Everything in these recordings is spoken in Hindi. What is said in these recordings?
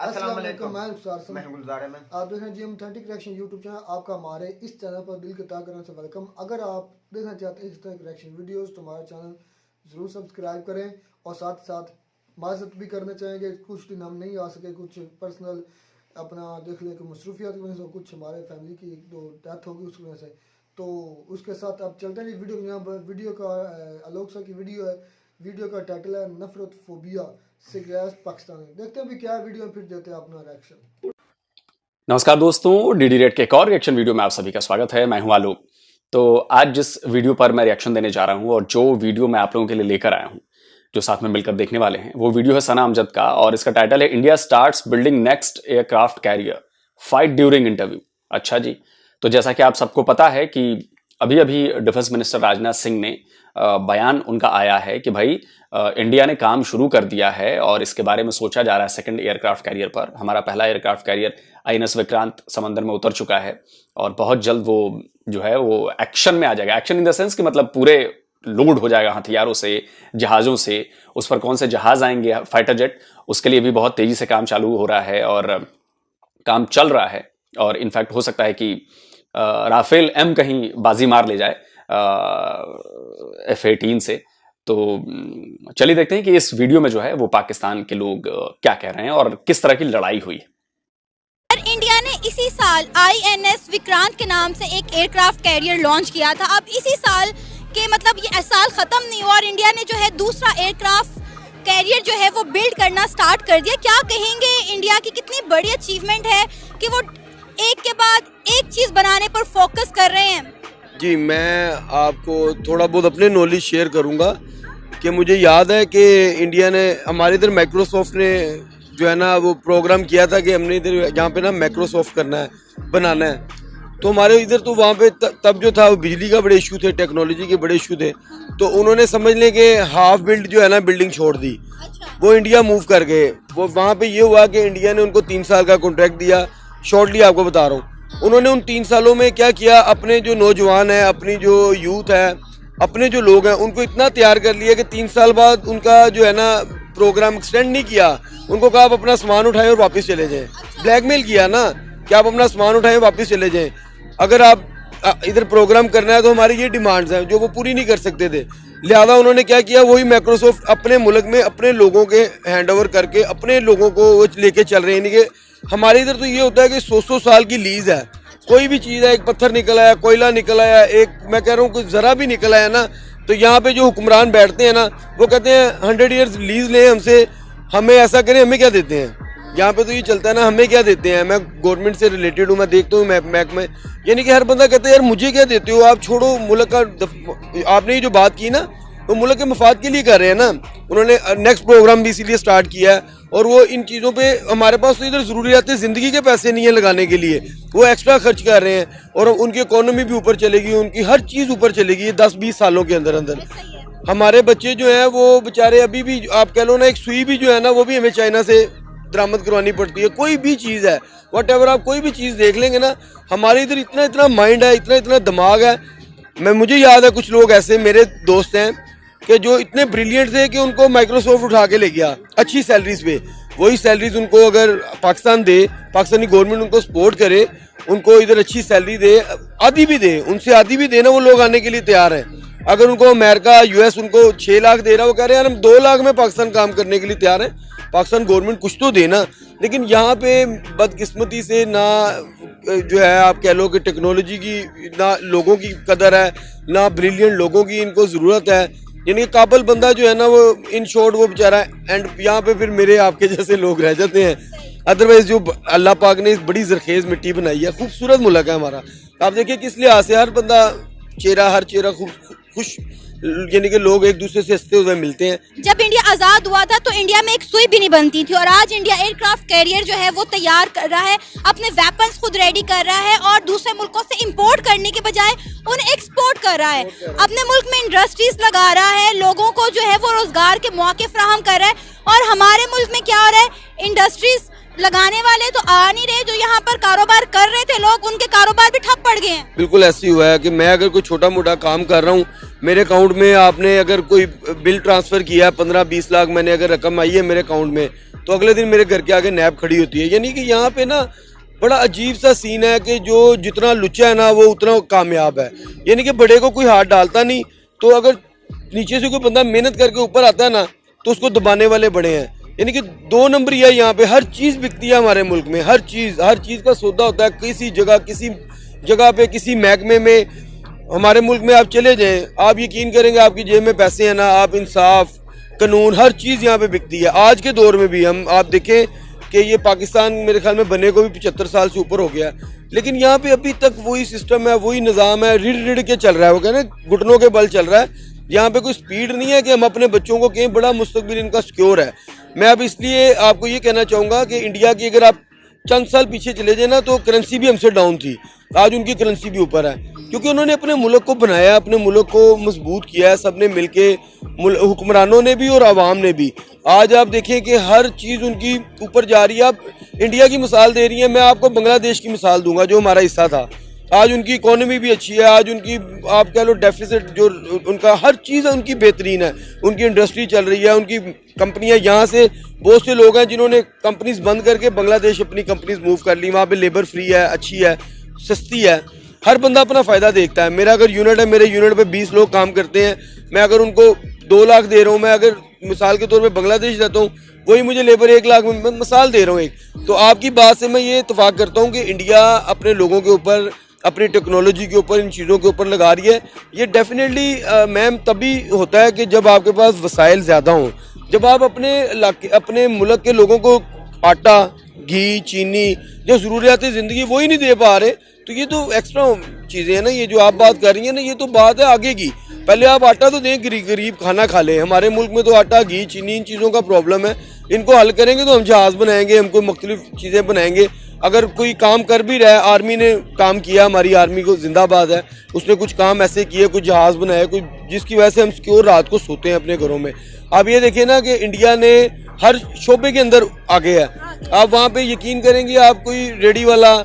अस्सलाम वालेकुम, मैं गुलजार मैं गुलजार है। आप देख रहे हैं जी ऑथेंटिक रिएक्शन यूट्यूब चैनल। आपका हमारे इस चैनल पर दिल के ताक़ करने से वेलकम। अगर आप देखना चाहते हैं इस तरह की रिएक्शन वीडियोस तो हमारा चैनल ज़रूर सब्सक्राइब करें और साथ साथ माजरत भी करना चाहेंगे। कुछ दिन हम नहीं आ सके, कुछ पर्सनल अपना देख लें कि मसरूफियात की वजह से, कुछ हमारे फैमिली की एक दो डेथ होगी उसकी वजह से। तो उसके साथ अब चलते हैं वीडियो। यहाँ पर वीडियो का आलोक सर की वीडियो है। वीडियो का टाइटल है नफरत फोबिया सिगरेट पाकिस्तानी। देखते हैं भी क्या वीडियो, फिर देते हैं अपना रिएक्शन। नमस्कार दोस्तों, डीडी रेड के एक और रिएक्शन वीडियो में आप सभी का स्वागत है। मैं हूं आलोक। तो आज जिस वीडियो पर मैं रिएक्शन देने जा रहा हूं और जो वीडियो मैं आप लोगों के लिए लेकर आया हूं, जो साथ में मिलकर देखने वाले हैं, वो वीडियो है सना अमजद का और इसका टाइटल है India starts building next aircraft carrier, fight during interview. अच्छा जी, तो जैसा कि आप सबको पता है कि अभी अभी डिफेंस मिनिस्टर राजनाथ सिंह ने बयान उनका आया है कि भाई इंडिया ने काम शुरू कर दिया है और इसके बारे में सोचा जा रहा है सेकंड एयरक्राफ्ट कैरियर पर। हमारा पहला एयरक्राफ्ट कैरियर INS विक्रांत समंदर में उतर चुका है और बहुत जल्द वो जो है वो एक्शन में आ जाएगा। एक्शन इन द सेंस कि मतलब पूरे लोड हो जाएगा हथियारों से, जहाज़ों से। उस पर कौन से जहाज आएंगे, फाइटर जेट, उसके लिए भी बहुत तेजी से काम चालू हो रहा है और काम चल रहा है। और इनफैक्ट हो सकता है कि राफेल M कहीं बाजी मार ले जाए F-18 से। तो चलिए देखते हैं कि इस वीडियो में जो है वो पाकिस्तान के लोग क्या कह रहे हैं और किस तरह की लड़ाई हुई। इंडिया ने इसी साल INS विक्रांत के नाम से एक एयरक्राफ्ट कैरियर लॉन्च किया था। अब इसी साल के मतलब ये साल खत्म नहीं हुआ और इंडिया ने जो है दूसरा एयरक्राफ्ट कैरियर जो है वो बिल्ड करना स्टार्ट कर दिया। क्या कहेंगे, इंडिया की कितनी बड़ी अचीवमेंट है कि वो एक के बाद एक चीज बनाने पर फोकस कर रहे हैं। जी, मैं आपको थोड़ा बहुत अपने नॉलेज शेयर करूंगा कि मुझे याद है कि इंडिया ने, हमारे इधर माइक्रोसॉफ्ट ने जो है ना वो प्रोग्राम किया था कि हमने इधर यहाँ पे ना माइक्रोसॉफ्ट करना है, बनाना है। तो हमारे इधर तो वहाँ पे तब जो था वो बिजली का बड़े इशू थे, टेक्नोलॉजी के बड़े इशू थे। तो उन्होंने समझ लें कि हाफ बिल्ड जो है ना बिल्डिंग छोड़ दी। वो इंडिया मूव कर गए। वो वहाँ पे ये हुआ कि इंडिया ने उनको 3 साल का कॉन्ट्रैक्ट दिया। शॉर्टली आपको बता रहा हूँ, उन्होंने उन 3 सालों में क्या किया, अपने जो नौजवान है, अपनी जो यूथ है, अपने जो लोग हैं, उनको इतना तैयार कर लिया कि 3 साल बाद उनका जो है ना प्रोग्राम एक्सटेंड नहीं किया। उनको कहा आप अपना सामान उठाएं और वापस चले जाएं। ब्लैकमेल किया ना कि आप अपना सामान उठाएं वापस चले जाएं। अगर आप इधर प्रोग्राम करना है तो हमारी ये डिमांड्स हैं जो वो पूरी नहीं कर सकते थे। लिहाजा उन्होंने क्या किया, वही माइक्रोसॉफ्ट अपने मुल्क में अपने लोगों के हैंड ओवर करके अपने लोगों को वो लेके चल रहे हैं। यानी कि हमारे इधर तो ये होता है कि 100 साल की लीज है। कोई भी चीज़ है, एक पत्थर निकल आया, कोयला निकल आया, एक मैं कह रहा हूँ कुछ ज़रा भी निकल आया ना, तो यहाँ पे जो हुक्मरान बैठते हैं ना वो कहते हैं 100 ईयर्स लीज लें हमसे, हमें ऐसा करें, हमें क्या देते हैं। यहाँ पे तो ये चलता है ना, हमें क्या देते हैं। मैं गवर्नमेंट से रिलेटेड हूँ, मैं देखता हूँ मैक में, यानी कि हर बंदा कहता है यार मुझे क्या देते हो, आप छोड़ो मुल्क का। आपने ये जो बात की ना वो मुल्क के मफाद के लिए कर रहे हैं ना। उन्होंने नेक्स्ट प्रोग्राम भी इसीलिए स्टार्ट किया है और वो इन चीज़ों पे हमारे पास तो इधर ज़रूरियात ज़िंदगी के पैसे नहीं है लगाने के लिए, वो एक्स्ट्रा खर्च कर रहे हैं और उनकी इकोनॉमी भी ऊपर चलेगी, उनकी हर चीज़ ऊपर चलेगी 10-20 सालों के अंदर अंदर। हमारे बच्चे जो हैं वो बेचारे अभी भी आप कह लो ना, एक सुई भी जो है ना वो भी हमें चाइना से दरामद करवानी पड़ती है। कोई भी चीज़ है, व्हाटएवर, आप कोई भी चीज़ देख लेंगे ना, हमारे इधर इतना इतना माइंड है, इतना इतना दिमाग है। मुझे याद है कुछ लोग ऐसे मेरे दोस्त हैं कि जो इतने ब्रिलियंट थे कि उनको माइक्रोसॉफ्ट उठा के ले गया अच्छी सैलरीज पे। वही सैलरीज उनको अगर पाकिस्तान दे, पाकिस्तानी गवर्नमेंट उनको सपोर्ट करे, उनको इधर अच्छी सैलरी दे, आधी भी दे, उनसे आधी भी देना, वो लोग आने के लिए तैयार हैं। अगर उनको अमेरिका US उनको 6 लाख दे रहा है, वो कह रहे हैं यार हम 2 लाख में पाकिस्तान काम करने के लिए तैयार हैं। पाकिस्तान गवर्नमेंट कुछ तो देना। लेकिन यहाँ पे बदकिस्मती से ना जो है आप कह लो कि टेक्नोलॉजी की ना लोगों की कदर है, ना ब्रिलियंट लोगों की इनको ज़रूरत है। यानी काबल बंदा जो है ना वो इन शॉर्ट वो बेचारा, एंड यहाँ पे फिर मेरे आपके जैसे लोग रह जाते हैं। अदरवाइज जो अल्लाह पाक ने बड़ी जरखेज मिट्टी बनाई है, खूबसूरत मुल्क है हमारा। आप देखिए किस लिहाज से हर बंदा हर चेहरा खुश, यानी कि लोग एक दूसरे से हंसते हुए मिलते हैं। जब इंडिया आज़ाद हुआ था तो इंडिया में एक सुई भी नहीं बनती थी और आज इंडिया एयरक्राफ्ट कैरियर जो है वो तैयार कर रहा है, अपने वेपन्स खुद रेडी कर रहा है और दूसरे मुल्कों से इंपोर्ट करने के बजाय उन्हें एक्सपोर्ट कर रहा है। अपने मुल्क में इंडस्ट्रीज लगा रहा है, लोगों को जो है वो रोजगार के मौके फराहम कर रहा है। और हमारे मुल्क में क्या हो रहा है, इंडस्ट्रीज लगाने वाले तो आ नहीं रहे, जो यहाँ पर कारोबार कर रहे थे लोग, उनके कारोबार भी ठप पड़ गए हैं। बिल्कुल ऐसे ही हुआ है कि मैं अगर कोई छोटा मोटा काम कर रहा हूँ, मेरे अकाउंट में आपने अगर कोई बिल ट्रांसफर किया 15-20 लाख, मैंने अगर रकम आई है मेरे अकाउंट में, तो अगले दिन मेरे घर के आगे नैब खड़ी होती है। यानी कि यहाँ पे ना बड़ा अजीब सा सीन है कि जो जितना लुच्चा है ना वो उतना कामयाब है। यानी कि बड़े को कोई हाथ डालता नहीं, तो अगर नीचे से कोई बंदा मेहनत करके ऊपर आता है ना तो उसको दबाने वाले बड़े हैं। यानी कि 2 नंबर है यहाँ पे। हर चीज़ बिकती है हमारे मुल्क में, हर चीज़ का सौदा होता है। किसी जगह पे किसी महकमे में हमारे मुल्क में आप चले जाएं, आप यकीन करेंगे आपकी जेब में पैसे हैं ना, आप इंसाफ कानून हर चीज़ यहाँ पे बिकती है। आज के दौर में भी हम आप देखें कि ये पाकिस्तान मेरे ख्याल में बने को भी 75 साल से ऊपर हो गया, लेकिन यहाँ पे अभी तक वही सिस्टम है, वही निज़ाम है, रिड़ के चल रहा है। वो कहना घुटनों के बल चल रहा है। यहाँ पे कोई स्पीड नहीं है कि हम अपने बच्चों को कहें बड़ा मुस्तकबिल इनका सिक्योर है। मैं अब इसलिए आपको ये कहना चाहूँगा कि इंडिया की अगर आप चंद साल पीछे चले जाए ना तो करेंसी भी हमसे डाउन थी, आज उनकी करेंसी भी ऊपर है, क्योंकि उन्होंने अपने मुल्क को बनाया, अपने मुल्क को मजबूत किया है। सब ने मिल के, हुक्मरानों ने भी और आवाम ने भी। आज आप देखें कि हर चीज़ उनकी ऊपर जा रही है। आप इंडिया की मिसाल दे रही हैं, मैं आपको बांग्लादेश की मिसाल दूंगा जो हमारा हिस्सा था। आज उनकी इकोनॉमी भी अच्छी है, आज उनकी आप कह लो डेफिसिट जो उनका हर चीज़ उनकी बेहतरीन है, उनकी इंडस्ट्री चल रही है, उनकी कंपनियां, यहाँ से बहुत से लोग हैं जिन्होंने कंपनीज बंद करके बांग्लादेश अपनी कंपनीज मूव कर ली। वहाँ पे लेबर फ्री है, अच्छी है, सस्ती है, हर बंदा अपना फ़ायदा देखता है। मेरा अगर यूनिट है, मेरे यूनिट पे 20 लोग काम करते हैं, मैं अगर उनको 2 लाख दे रहा हूँ, मैं अगर मिसाल के तौर पे बांग्लादेश रहता हूँ, वही मुझे लेबर 1 लाख में, मैं मिसाल दे रहा हूँ एक। तो आपकी बात से मैं ये इत्तेफाक करता हूँ कि इंडिया अपने लोगों के ऊपर, अपनी टेक्नोलॉजी के ऊपर, इन चीज़ों के ऊपर लगा रही है। ये डेफिनेटली मैम तभी होता है कि जब आपके पास वसाइल ज़्यादा हों, जब आप अपने मुल्क के लोगों को आटा, घी, चीनी, जो ज़रूरियात ज़िंदगी वो ही नहीं दे पा रहे, तो ये तो एक्स्ट्रा चीज़ें हैं ना। ये जो आप बात कर रही हैं ना, ये तो बात है आगे की। पहले आप आटा तो दें, गरीब खाना खा लें। हमारे मुल्क में तो आटा, घी, चीनी, इन चीज़ों का प्रॉब्लम है। इनको हल करेंगे तो हम जहाज़ बनाएंगे, हम कोई मुख्तलिफ चीज़ें बनाएंगे। अगर कोई काम कर भी रहा है, आर्मी ने काम किया, हमारी आर्मी को जिंदाबाद है, उसने कुछ काम ऐसे किए, कुछ जहाज़ बनाए, कुछ जिसकी वजह से हम सिक्योर रात को सोते हैं अपने घरों में। आप ये देखिए ना कि इंडिया ने हर शोबे के अंदर आगे है। आप वहाँ पे यकीन करेंगे, आप कोई रेडी वाला,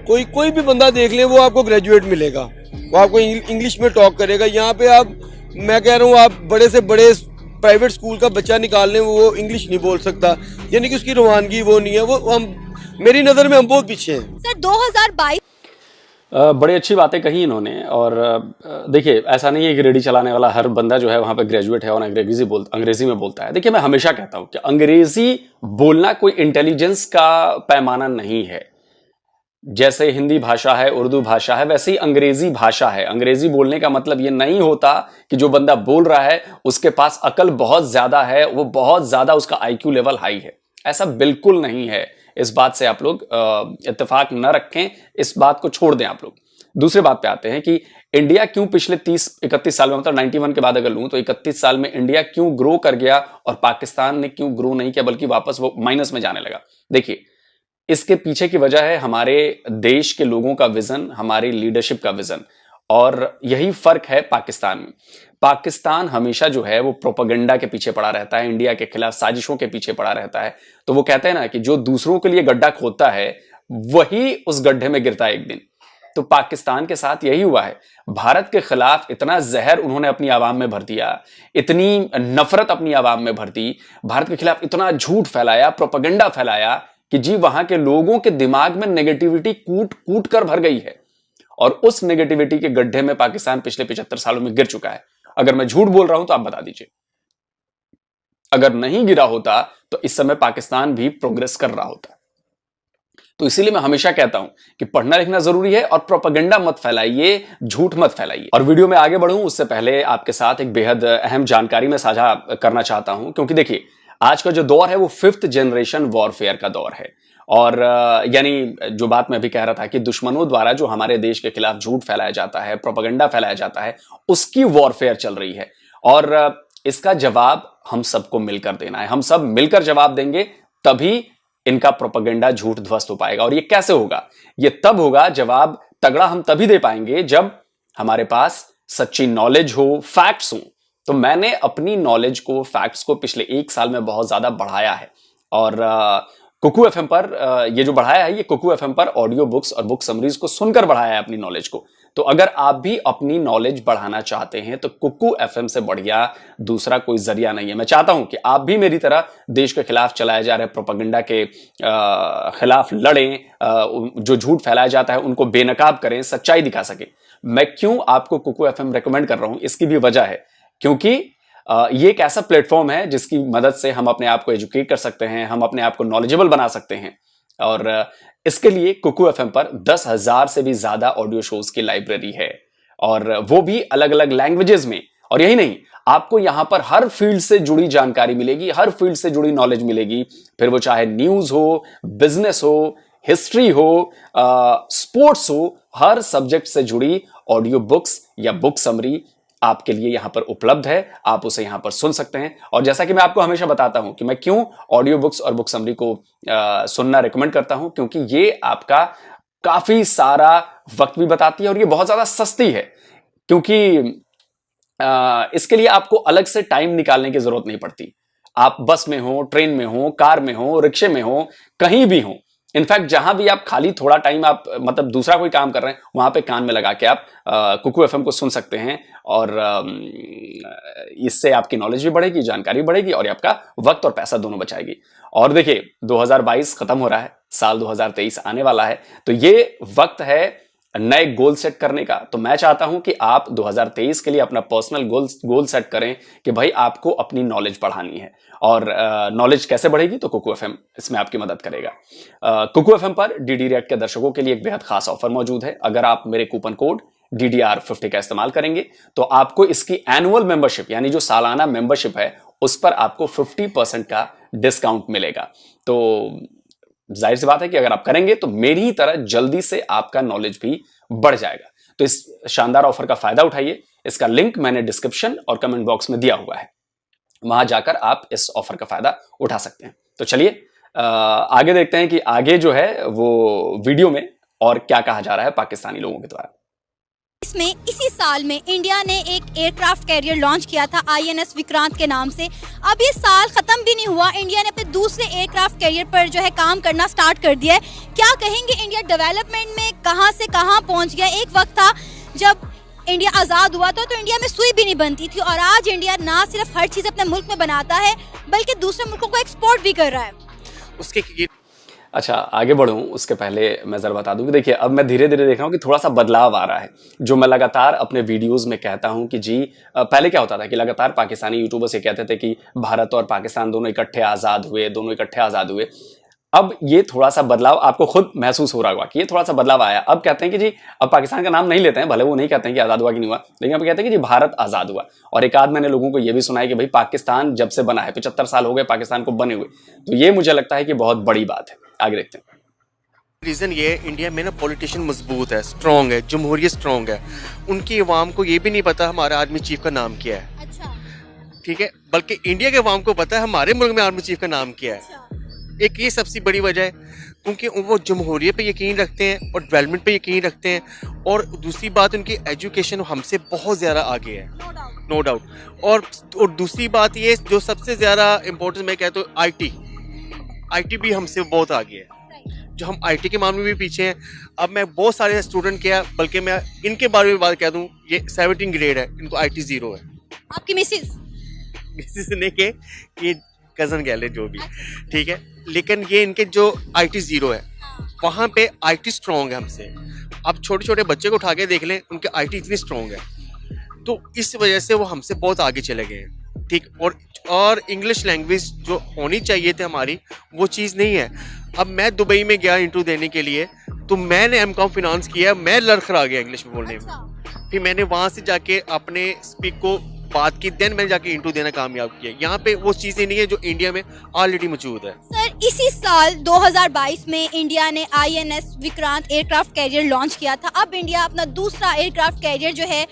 कोई भी बंदा देख लें, वो आपको ग्रेजुएट मिलेगा, वो आपको इंग्लिश में टॉक करेगा। यहाँ पे आप, मैं कह रहा हूँ, आप बड़े से बड़े प्राइवेट स्कूल का बच्चा निकाल लें, वो इंग्लिश नहीं बोल सकता, यानी कि उसकी रवानगी वो नहीं है। वो हम, मेरी नज़र में हम बहुत पीछे हैं। सर 2022 बड़ी अच्छी बातें कही इन्होंने। और देखिए, ऐसा नहीं है कि रेडी चलाने वाला हर बंदा जो है वहाँ पे ग्रेजुएट है और अंग्रेजी में बोलता है। देखिए, मैं हमेशा कहता हूँ कि अंग्रेजी बोलना कोई इंटेलिजेंस का पैमाना नहीं है। जैसे हिंदी भाषा है, उर्दू भाषा है, वैसे ही अंग्रेजी भाषा है। अंग्रेजी बोलने का मतलब ये नहीं होता कि जो बंदा बोल रहा है उसके पास अकल बहुत ज्यादा है, वो बहुत ज्यादा, उसका आईक्यू लेवल हाई है। ऐसा बिल्कुल नहीं है। इस बात से आप लोग इत्तेफाक न रखें, इस बात को छोड़ दें आप लोग। दूसरे बात पे आते हैं कि इंडिया क्यों पिछले 30-31 साल में, मतलब 91 के बाद अगर लूं तो 31 साल में इंडिया क्यों ग्रो कर गया और पाकिस्तान ने क्यों ग्रो नहीं किया, बल्कि वापस वो माइनस में जाने लगा। देखिए, इसके पीछे की वजह है हमारे देश के लोगों का विजन, हमारी लीडरशिप का विजन, और यही फर्क है पाकिस्तान में। पाकिस्तान हमेशा जो है वो प्रोपेगेंडा के पीछे पड़ा रहता है, इंडिया के खिलाफ साजिशों के पीछे पड़ा रहता है। तो वो कहते हैं ना कि जो दूसरों के लिए गड्ढा खोदता है वही उस गड्ढे में गिरता है एक दिन। तो पाकिस्तान के साथ यही हुआ है। भारत के खिलाफ इतना जहर उन्होंने अपनी आवाम में भर दिया, इतनी नफरत अपनी आवाम में भर दी, भारत के खिलाफ इतना झूठ फैलाया, प्रोपेगेंडा फैलाया कि जी वहां के लोगों के दिमाग में नेगेटिविटी कूट कूट कर भर गई है। और उस नेगेटिविटी के गड्ढे में पाकिस्तान पिछले 75 सालों में गिर चुका है। अगर मैं झूठ बोल रहा हूं तो आप बता दीजिए। अगर नहीं गिरा होता तो इस समय पाकिस्तान भी प्रोग्रेस कर रहा होता। तो इसीलिए मैं हमेशा कहता हूं कि पढ़ना लिखना जरूरी है और प्रोपेगेंडा मत फैलाइए, झूठ मत फैलाइए। और वीडियो में आगे बढ़ूं उससे पहले आपके साथ एक बेहद अहम जानकारी मैं साझा करना चाहता हूं, क्योंकि देखिए, आज का जो दौर है वो 5th जनरेशन वॉरफेयर का दौर है। और यानी जो बात मैं अभी कह रहा था कि दुश्मनों द्वारा जो हमारे देश के खिलाफ झूठ फैलाया जाता है, प्रोपेगेंडा फैलाया जाता है, उसकी वॉरफेयर चल रही है। और इसका जवाब हम सबको मिलकर देना है। हम सब मिलकर जवाब देंगे, तभी इनका प्रोपेगेंडा झूठ ध्वस्त हो पाएगा। और ये कैसे होगा? ये तब होगा, जवाब तगड़ा हम तभी दे पाएंगे जब हमारे पास सच्ची नॉलेज हो, फैक्ट्स हो। तो मैंने अपनी नॉलेज को, फैक्ट्स को पिछले 1 साल में बहुत ज्यादा बढ़ाया है। और कुकू एफएम पर ये जो बढ़ाया है, ये कुकू एफएम पर ऑडियो बुक्स और बुक समरीज को सुनकर बढ़ाया है अपनी नॉलेज को। तो अगर आप भी अपनी नॉलेज बढ़ाना चाहते हैं तो कुकू एफएम से बढ़िया दूसरा कोई जरिया नहीं है। मैं चाहता हूं कि आप भी मेरी तरह देश के खिलाफ चलाए जा रहे प्रोपेगेंडा के खिलाफ लड़ें, जो झूठ फैलाया जाता है उनको बेनकाब करें, सच्चाई दिखा सके। मैं क्यों आपको कुकू एफएम रेकमेंड कर रहा हूं, इसकी भी वजह है क्योंकि ये एक ऐसा प्लेटफॉर्म है जिसकी मदद से हम अपने आप को एजुकेट कर सकते हैं, हम अपने आप को नॉलेजेबल बना सकते हैं। और इसके लिए कुकू एफएम पर 10,000 से भी ज्यादा ऑडियो शोज की लाइब्रेरी है, और वो भी अलग अलग लैंग्वेजेस में। और यही नहीं, आपको यहां पर हर फील्ड से जुड़ी जानकारी मिलेगी, हर फील्ड से जुड़ी नॉलेज मिलेगी, फिर वो चाहे न्यूज हो, बिजनेस हो, हिस्ट्री हो, स्पोर्ट्स हो, हर सब्जेक्ट से जुड़ी ऑडियो बुक्स या बुक समरी आपके लिए यहां पर उपलब्ध है। आप उसे यहां पर सुन सकते हैं। और जैसा कि मैं आपको हमेशा बताता हूं कि मैं क्यों ऑडियो बुक्स और बुक समरी को सुनना रिकमेंड करता हूं, क्योंकि ये आपका काफी सारा वक्त भी बताती है और ये बहुत ज्यादा सस्ती है, क्योंकि इसके लिए आपको अलग से टाइम निकालने की जरूरत नहीं पड़ती। आप बस में हो, ट्रेन में हो, कार में हो, रिक्शे में हो, कहीं भी हो, इनफैक्ट जहां भी आप खाली थोड़ा टाइम आप मतलब दूसरा कोई काम कर रहे हैं, वहां पे कान में लगा के आप कुकू एफएम को सुन सकते हैं। और इससे आपकी नॉलेज भी बढ़ेगी, जानकारी भी बढ़ेगी और आपका वक्त और पैसा दोनों बचाएगी। और देखिए 2022 खत्म हो रहा है, साल 2023 आने वाला है, तो ये वक्त है नए गोल सेट करने का। तो मैं चाहता हूं कि आप 2023 के लिए अपना पर्सनल गोल सेट करें कि भाई आपको अपनी नॉलेज बढ़ानी है। और नॉलेज कैसे बढ़ेगी, तो कुकू एफएम इसमें आपकी मदद करेगा। कुकू एफएम पर डीडी रेड के दर्शकों के लिए एक बेहद खास ऑफर मौजूद है। अगर आप मेरे कूपन कोड DDR50 का इस्तेमाल करेंगे तो आपको इसकी एनुअल मेंबरशिप यानी जो सालाना मेंबरशिप है उस पर आपको 50% का डिस्काउंट मिलेगा। तो जाहिर सी बात है कि अगर आप करेंगे तो मेरी ही तरह जल्दी से आपका नॉलेज भी बढ़ जाएगा। तो इस शानदार ऑफर का फायदा उठाइए। इसका लिंक मैंने डिस्क्रिप्शन और कमेंट बॉक्स में दिया हुआ है, वहां जाकर आप इस ऑफर का फायदा उठा सकते हैं। तो चलिए आगे देखते हैं कि आगे जो है वो वीडियो में और क्या कहा जा रहा है पाकिस्तानी लोगों के द्वारा। इसमें इसी साल में इंडिया ने एक एयरक्राफ्ट कैरियर लॉन्च किया था INS विक्रांत के नाम से। अब ये साल खत्म भी नहीं हुआ, इंडिया ने अपने दूसरे एयरक्राफ्ट कैरियर पर जो है काम करना स्टार्ट कर दिया है। क्या कहेंगे इंडिया डेवलपमेंट में कहां से कहां पहुंच गया। एक वक्त था जब इंडिया आज़ाद हुआ था तो इंडिया में सुई भी नहीं बनती थी, और आज इंडिया ना सिर्फ हर चीज़ अपने मुल्क में बनाता है बल्कि दूसरे मुल्कों को एक्सपोर्ट भी कर रहा है। उसके अच्छा आगे बढ़ूं उसके पहले मैं जरा बता दूं कि देखिए अब मैं धीरे धीरे देख रहा हूं कि थोड़ा सा बदलाव आ रहा है। जो मैं लगातार अपने वीडियोस में कहता हूं कि जी पहले क्या होता था कि लगातार पाकिस्तानी यूट्यूबर्स ये कहते थे कि भारत और पाकिस्तान दोनों इकट्ठे आज़ाद हुए। अब ये थोड़ा सा बदलाव आपको खुद महसूस हो रहा होगा कि ये थोड़ा सा बदलाव आया। अब कहते हैं कि जी अब पाकिस्तान का नाम नहीं लेते हैं, भले वो नहीं कहते हैं कि आज़ाद हुआ कि नहीं हुआ, लेकिन अब कहते हैं कि जी भारत आज़ाद हुआ। और एक आध मैंने लोगों को ये भी सुना है कि भाई पाकिस्तान जब से बना है 75 साल हो गए पाकिस्तान को बने हुए। तो ये मुझे लगता है कि बहुत बड़ी बात है। आगे देखते हैं। रीज़न ये है इंडिया में ना पॉलिटिशियन मजबूत है, स्ट्रॉन्ग है, जमहूरियत स्ट्रॉन्ग है। उनकी अवाम को ये भी नहीं पता हमारा आर्मी चीफ का नाम क्या है। अच्छा। ठीक है, बल्कि इंडिया के अवाम को पता है हमारे मुल्क में आर्मी चीफ का नाम क्या है। अच्छा। एक ये सबसे बड़ी वजह है क्योंकि वो जमहूरियत पे यकीन रखते हैं और डेवलपमेंट पे यकीन रखते हैं। और दूसरी बात उनकी एजुकेशन हमसे बहुत ज़्यादा आगे है, नो डाउट। और दूसरी बात ये जो सबसे ज़्यादा इम्पोर्टेंट मैं कहता हूँ आई टी भी हमसे बहुत आगे है, जो हम आईटी के मामले में भी पीछे हैं। अब मैं बहुत सारे स्टूडेंट किया, बल्कि मैं इनके बारे में बात कह दूं, ये 17 ग्रेड है, इनको आईटी 0 है। आपकी मिसेस ने के ये कजन कह ले जो भी, ठीक है, लेकिन ये इनके जो आईटी 0 है वहाँ पे आईटी स्ट्रॉन्ग है हमसे। अब छोटे छोटे बच्चे को उठा के देख लें, उनके आईटी इतनी स्ट्रॉन्ग है, तो इस वजह से वो हमसे बहुत आगे चले गए हैं। ठीक, और इंग्लिश लैंग्वेज जो होनी चाहिए थी हमारी वो चीज़ नहीं है। अब मैं दुबई में गया इंटरव्यू देने के लिए, तो मैंने एमकॉम फाइनेंस किया, मैं लड़खड़ा गया इंग्लिश में बोलने में। फिर मैंने वहाँ से जाके अपने स्पीक को बात की, देन मैंने जाके इंटरव्यू देना कामयाब किया। यहाँ पे वो चीज़ें नहीं है जो इंडिया में ऑलरेडी मौजूद है। सर इसी साल 2022 में इंडिया ने INS Vikrant aircraft carrier launch किया था। अब इंडिया अपना दूसरा एयरक्राफ्ट कैरियर जो है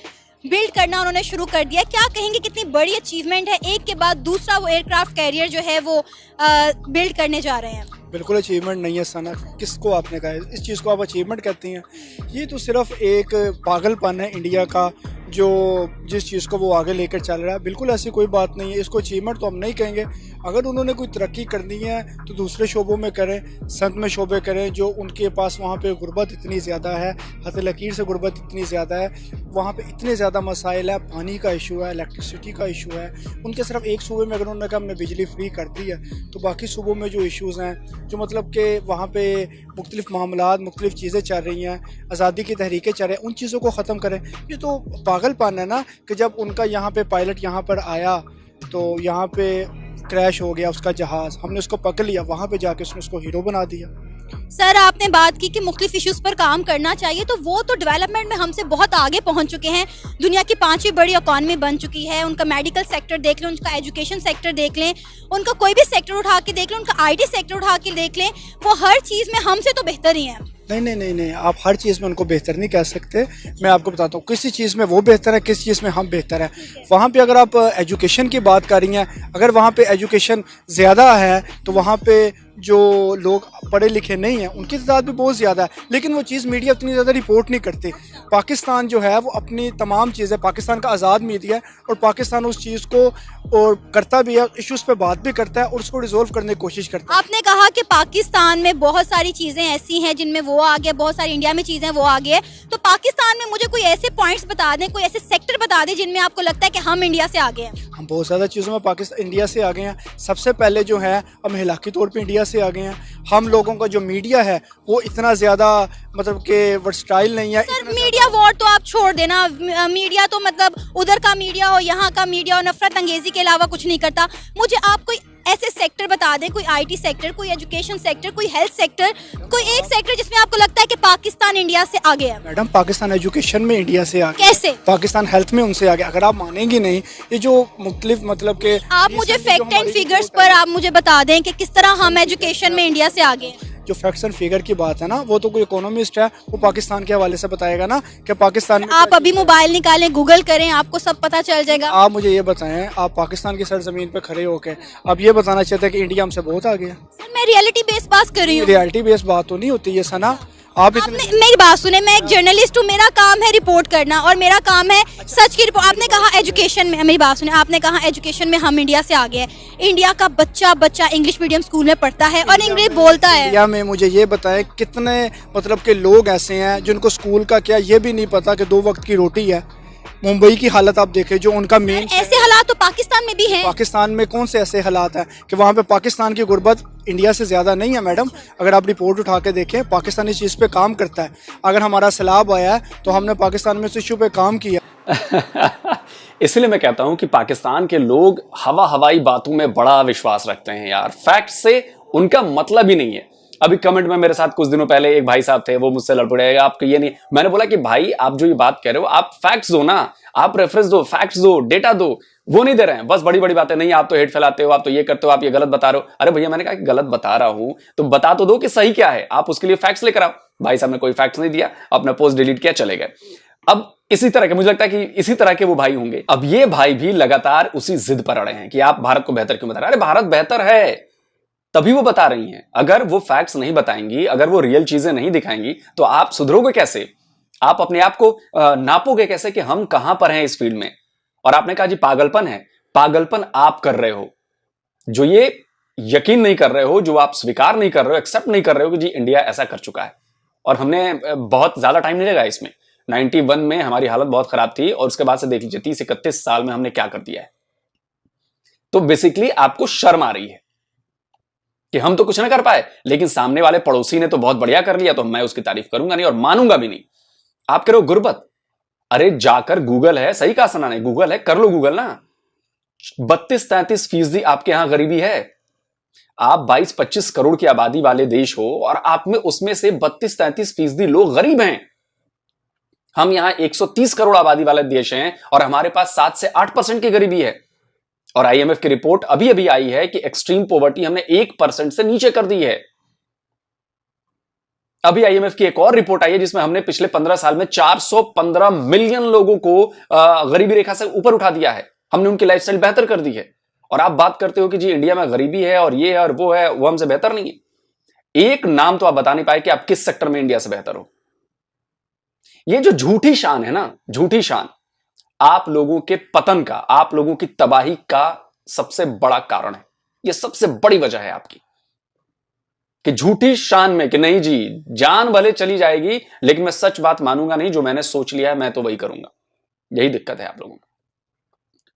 बिल्ड करना उन्होंने शुरू कर दिया। क्या कहेंगे कितनी बड़ी अचीवमेंट है, एक के बाद दूसरा वो एयरक्राफ्ट कैरियर जो है वो बिल्ड करने जा रहे हैं। बिल्कुल अचीवमेंट नहीं है सना, किसको आपने कहा है इस चीज़ को आप अचीवमेंट कहती हैं। ये तो सिर्फ एक पागलपन है इंडिया का, जो जिस चीज़ को वो आगे लेकर चल रहा है, बिल्कुल ऐसी कोई बात नहीं है। इसको अचीवमेंट तो हम नहीं कहेंगे। अगर उन्होंने कोई तरक्की करनी है तो दूसरे शोबों में करें, संत में शोबे करें। जो उनके पास वहाँ पे गुर्बत इतनी ज़्यादा है, हद लकीर से गुर्बत इतनी ज़्यादा है, वहाँ पे इतने ज़्यादा मसाइल है, पानी का इशू है, इलेक्ट्रिसिटी का इशू है। उनके सिर्फ एक सूबे में अगर उन्होंने कहा हमने बिजली फ्री कर दी है, तो बाकी सूबों में जो इशूज़ हैं, जो मतलब कि वहाँ पे मुख्तलिफ मामलात, मुख्तलिफ चीज़ें चल रही हैं, आज़ादी की तहरीकें चल रही हैं, उन चीज़ों को ख़त्म करें। ये तो पागलपन है ना कि जब उनका यहाँ पे पायलट यहाँ पर आया तो यहाँ पे क्रैश हो गया उसका जहाज़, हमने उसको पकड़ लिया, वहाँ पे जाके उसने उसको हीरो बना दिया। सर आपने बात की कि मुख्तलिफ इश्यूज पर काम करना चाहिए, तो वो तो डेवलपमेंट में हमसे बहुत आगे पहुंच चुके हैं। दुनिया की 5वीं बड़ी इकॉनमी बन चुकी है। उनका मेडिकल सेक्टर देख लें, उनका एजुकेशन सेक्टर देख लें, उनका कोई भी सेक्टर उठा के देख लें, उनका आईटी सेक्टर उठा के देख लें, वो हर चीज़ में हमसे तो बेहतर ही हैं। नहीं, आप हर चीज़ में उनको बेहतर नहीं कह सकते। मैं आपको बताता हूँ, किसी चीज़ में वो बेहतर है, किस चीज़ में हम बेहतर हैं। वहाँ पे अगर आप एजुकेशन की बात कर रही हैं, अगर वहाँ पे एजुकेशन ज़्यादा है तो वहाँ पे जो लोग पढ़े लिखे नहीं हैं उनकी तादाद भी बहुत ज़्यादा है, लेकिन वो चीज़ मीडिया उतनी ज़्यादा रिपोर्ट नहीं करती। पाकिस्तान जो है वो अपनी तमाम चीज़ें, पाकिस्तान का आज़ाद मीडिया है और पाकिस्तान उस चीज़ को और करता भी है, इश्यूज़ पे बात भी करता है और उसको रिजोल्व करने की कोशिश करता है। आपने कहा कि पाकिस्तान में बहुत सारी चीज़ें ऐसी हैं जिनमें वो आगे, बहुत सारी इंडिया में चीज़ें वो आगे है, तो पाकिस्तान में मुझे कोई ऐसे पॉइंट्स बता दें, कोई ऐसे सेक्टर बता दें जिनमें आपको लगता है कि हम इंडिया से आगे हैं। हम बहुत ज़्यादा चीज़ों में पाकिस्तान इंडिया से आगे हैं। सबसे पहले जो है हम हिलाकी तौर पे इंडिया से आगे हैं। हम लोगों का जो मीडिया है वो इतना ज़्यादा मतलब कि वर्सटाइल नहीं है। सर मीडिया वॉर तो आप छोड़ देना, मीडिया तो मतलब उधर का मीडिया हो, यहाँ का मीडिया हो, नफरत अंगेजी के अलावा कुछ नहीं करता। मुझे आप कोई ऐसे सेक्टर बता दें, कोई आईटी सेक्टर, कोई एजुकेशन सेक्टर, कोई हेल्थ सेक्टर, कोई एक सेक्टर जिसमें आपको लगता है कि पाकिस्तान इंडिया से आगे है। मैडम पाकिस्तान एजुकेशन में इंडिया से आगे, कैसे? पाकिस्तान हेल्थ में उनसे आगे। अगर आप मानेंगी नहीं, ये जो मुख्तलिफ मतलब के आप मुझे फैक्ट एंड फिगर्स पर आप मुझे बता दें कि किस तरह हम एजुकेशन में इंडिया से आगे हैं। जो फैक्ट्स एंड फिगर की बात है ना, वो तो कोई इकोनॉमिस्ट है, वो पाकिस्तान के हवाले से बताएगा ना कि पाकिस्तान में। आप अभी मोबाइल निकालें, गूगल करें, आपको सब पता चल जाएगा। आप मुझे ये बताएं, आप पाकिस्तान की सरजमीन पे खड़े होकर आप ये बताना चाहते हैं कि इंडिया हमसे बहुत आगे है? सर मैं रियलिटी बेस्ड बात कर रही हूँ। रियलिटी बेस्ड बात तो नहीं होती ये सना। आप मेरी बात सुने, मैं एक जर्नलिस्ट हूँ, मेरा काम है रिपोर्ट करना और मेरा काम है सच की रिपोर्ट। आपने कहा एजुकेशन में, मेरी बात सुने, आपने कहा एजुकेशन में हम इंडिया से आगे हैं। इंडिया का बच्चा इंग्लिश मीडियम स्कूल में पढ़ता है और इंग्लिश बोलता है। इंडिया में मुझे ये बताएं कितने मतलब के लोग ऐसे हैं जिनको स्कूल का क्या ये भी नहीं पता कि 2 वक्त की रोटी है। मुंबई की हालत आप देखें, जो उनका मेन, ऐसे हालात तो पाकिस्तान में भी हैं। पाकिस्तान में कौन से ऐसे हालात हैं कि वहाँ पे पाकिस्तान की गुर्बत इंडिया से ज़्यादा नहीं है? मैडम अगर आप रिपोर्ट उठा के देखें, पाकिस्तान इस चीज़ पे काम करता है। अगर हमारा सैलाब आया है तो हमने पाकिस्तान में इस इशू पे काम किया। इसलिए मैं कहता हूं कि पाकिस्तान के लोग हवाई बातों में बड़ा विश्वास रखते हैं यार, फैक्ट से उनका मतलब ही नहीं है। अभी कमेंट में मेरे साथ कुछ दिनों पहले एक भाई साहब थे, वो मुझसे लड़ पड़े, आपको ये नहीं। मैंने बोला कि भाई आप जो ये बात कह रहे हो, आप फैक्ट्स दो ना, आप रेफरेंस दो, फैक्ट्स दो, डेटा दो। वो नहीं दे रहे हैं, बस बड़ी बड़ी बातें। नहीं आप तो हेट फैलाते हो, आप तो ये करते हो, आप ये गलत बता रहे हो। अरे भैया मैंने कहा कि गलत बता रहा हूं तो बता तो दो कि सही क्या है, आप उसके लिए फैक्ट्स लेकर आओ। भाई साहब ने कोई फैक्ट्स नहीं दिया, अपना पोस्ट डिलीट किया, चले गए। अब इसी तरह के, मुझे लगता है कि इसी तरह के वो भाई होंगे। अब ये भाई भी लगातार उसी जिद पर अड़े हैं कि आप भारत को बेहतर क्यों बता रहे हैं। अरे भारत बेहतर है तभी वो बता रही हैं। अगर वो फैक्ट्स नहीं बताएंगी, अगर वो रियल चीजें नहीं दिखाएंगी तो आप सुधरोगे कैसे? आप अपने आप को नापोगे कैसे कि हम कहां पर हैं इस फील्ड में? और आपने कहा जी पागलपन है। पागलपन आप कर रहे हो, जो ये यकीन नहीं कर रहे हो, जो आप स्वीकार नहीं कर रहे हो, एक्सेप्ट नहीं कर रहे हो कि जी इंडिया ऐसा कर चुका है। और हमने बहुत ज्यादा टाइम नहीं लगा इसमें। 91 में हमारी हालत बहुत खराब थी और उसके बाद से देख लीजिए 30-31 साल में हमने क्या कर दिया है। तो बेसिकली आपको शर्म आ रही है कि हम तो कुछ ना कर पाए, लेकिन सामने वाले पड़ोसी ने तो बहुत बढ़िया कर लिया, तो मैं उसकी तारीफ करूंगा नहीं और मानूंगा भी नहीं। आप करो गुर्बत, अरे जाकर गूगल है, सही कहा सना ने, गूगल है, कर लो गूगल ना। 32-33% आपके यहां गरीबी है। आप 22-25 करोड़ की आबादी वाले देश हो और आप में उसमें से 32-33% लोग गरीब हैं। हम यहां 130 करोड़ आबादी वाले देश हैं और हमारे पास 7 से 8% की गरीबी है। और आईएमएफ की रिपोर्ट अभी अभी आई है कि एक्सट्रीम पॉवर्टी हमने 1% से नीचे कर दी है। अभी आईएमएफ की एक और रिपोर्ट आई है जिसमें हमने पिछले 15 साल में 415 मिलियन लोगों को गरीबी रेखा से ऊपर उठा दिया है। हमने उनकी लाइफस्टाइल बेहतर कर दी है। और आप बात करते हो कि जी इंडिया में गरीबी है और ये है और वो है, वो हमसे बेहतर नहीं है। एक नाम तो आप बता नहीं पाए कि आप किस सेक्टर में इंडिया से बेहतर हो। ये जो झूठी शान है ना, झूठी शान, आप लोगों के पतन का, आप लोगों की तबाही का सबसे बड़ा कारण है। यह सबसे बड़ी वजह है आपकी, कि झूठी शान में कि नहीं जी जान भले चली जाएगी लेकिन मैं सच बात मानूंगा नहीं, जो मैंने सोच लिया है मैं तो वही करूंगा। यही दिक्कत है आप लोगों को।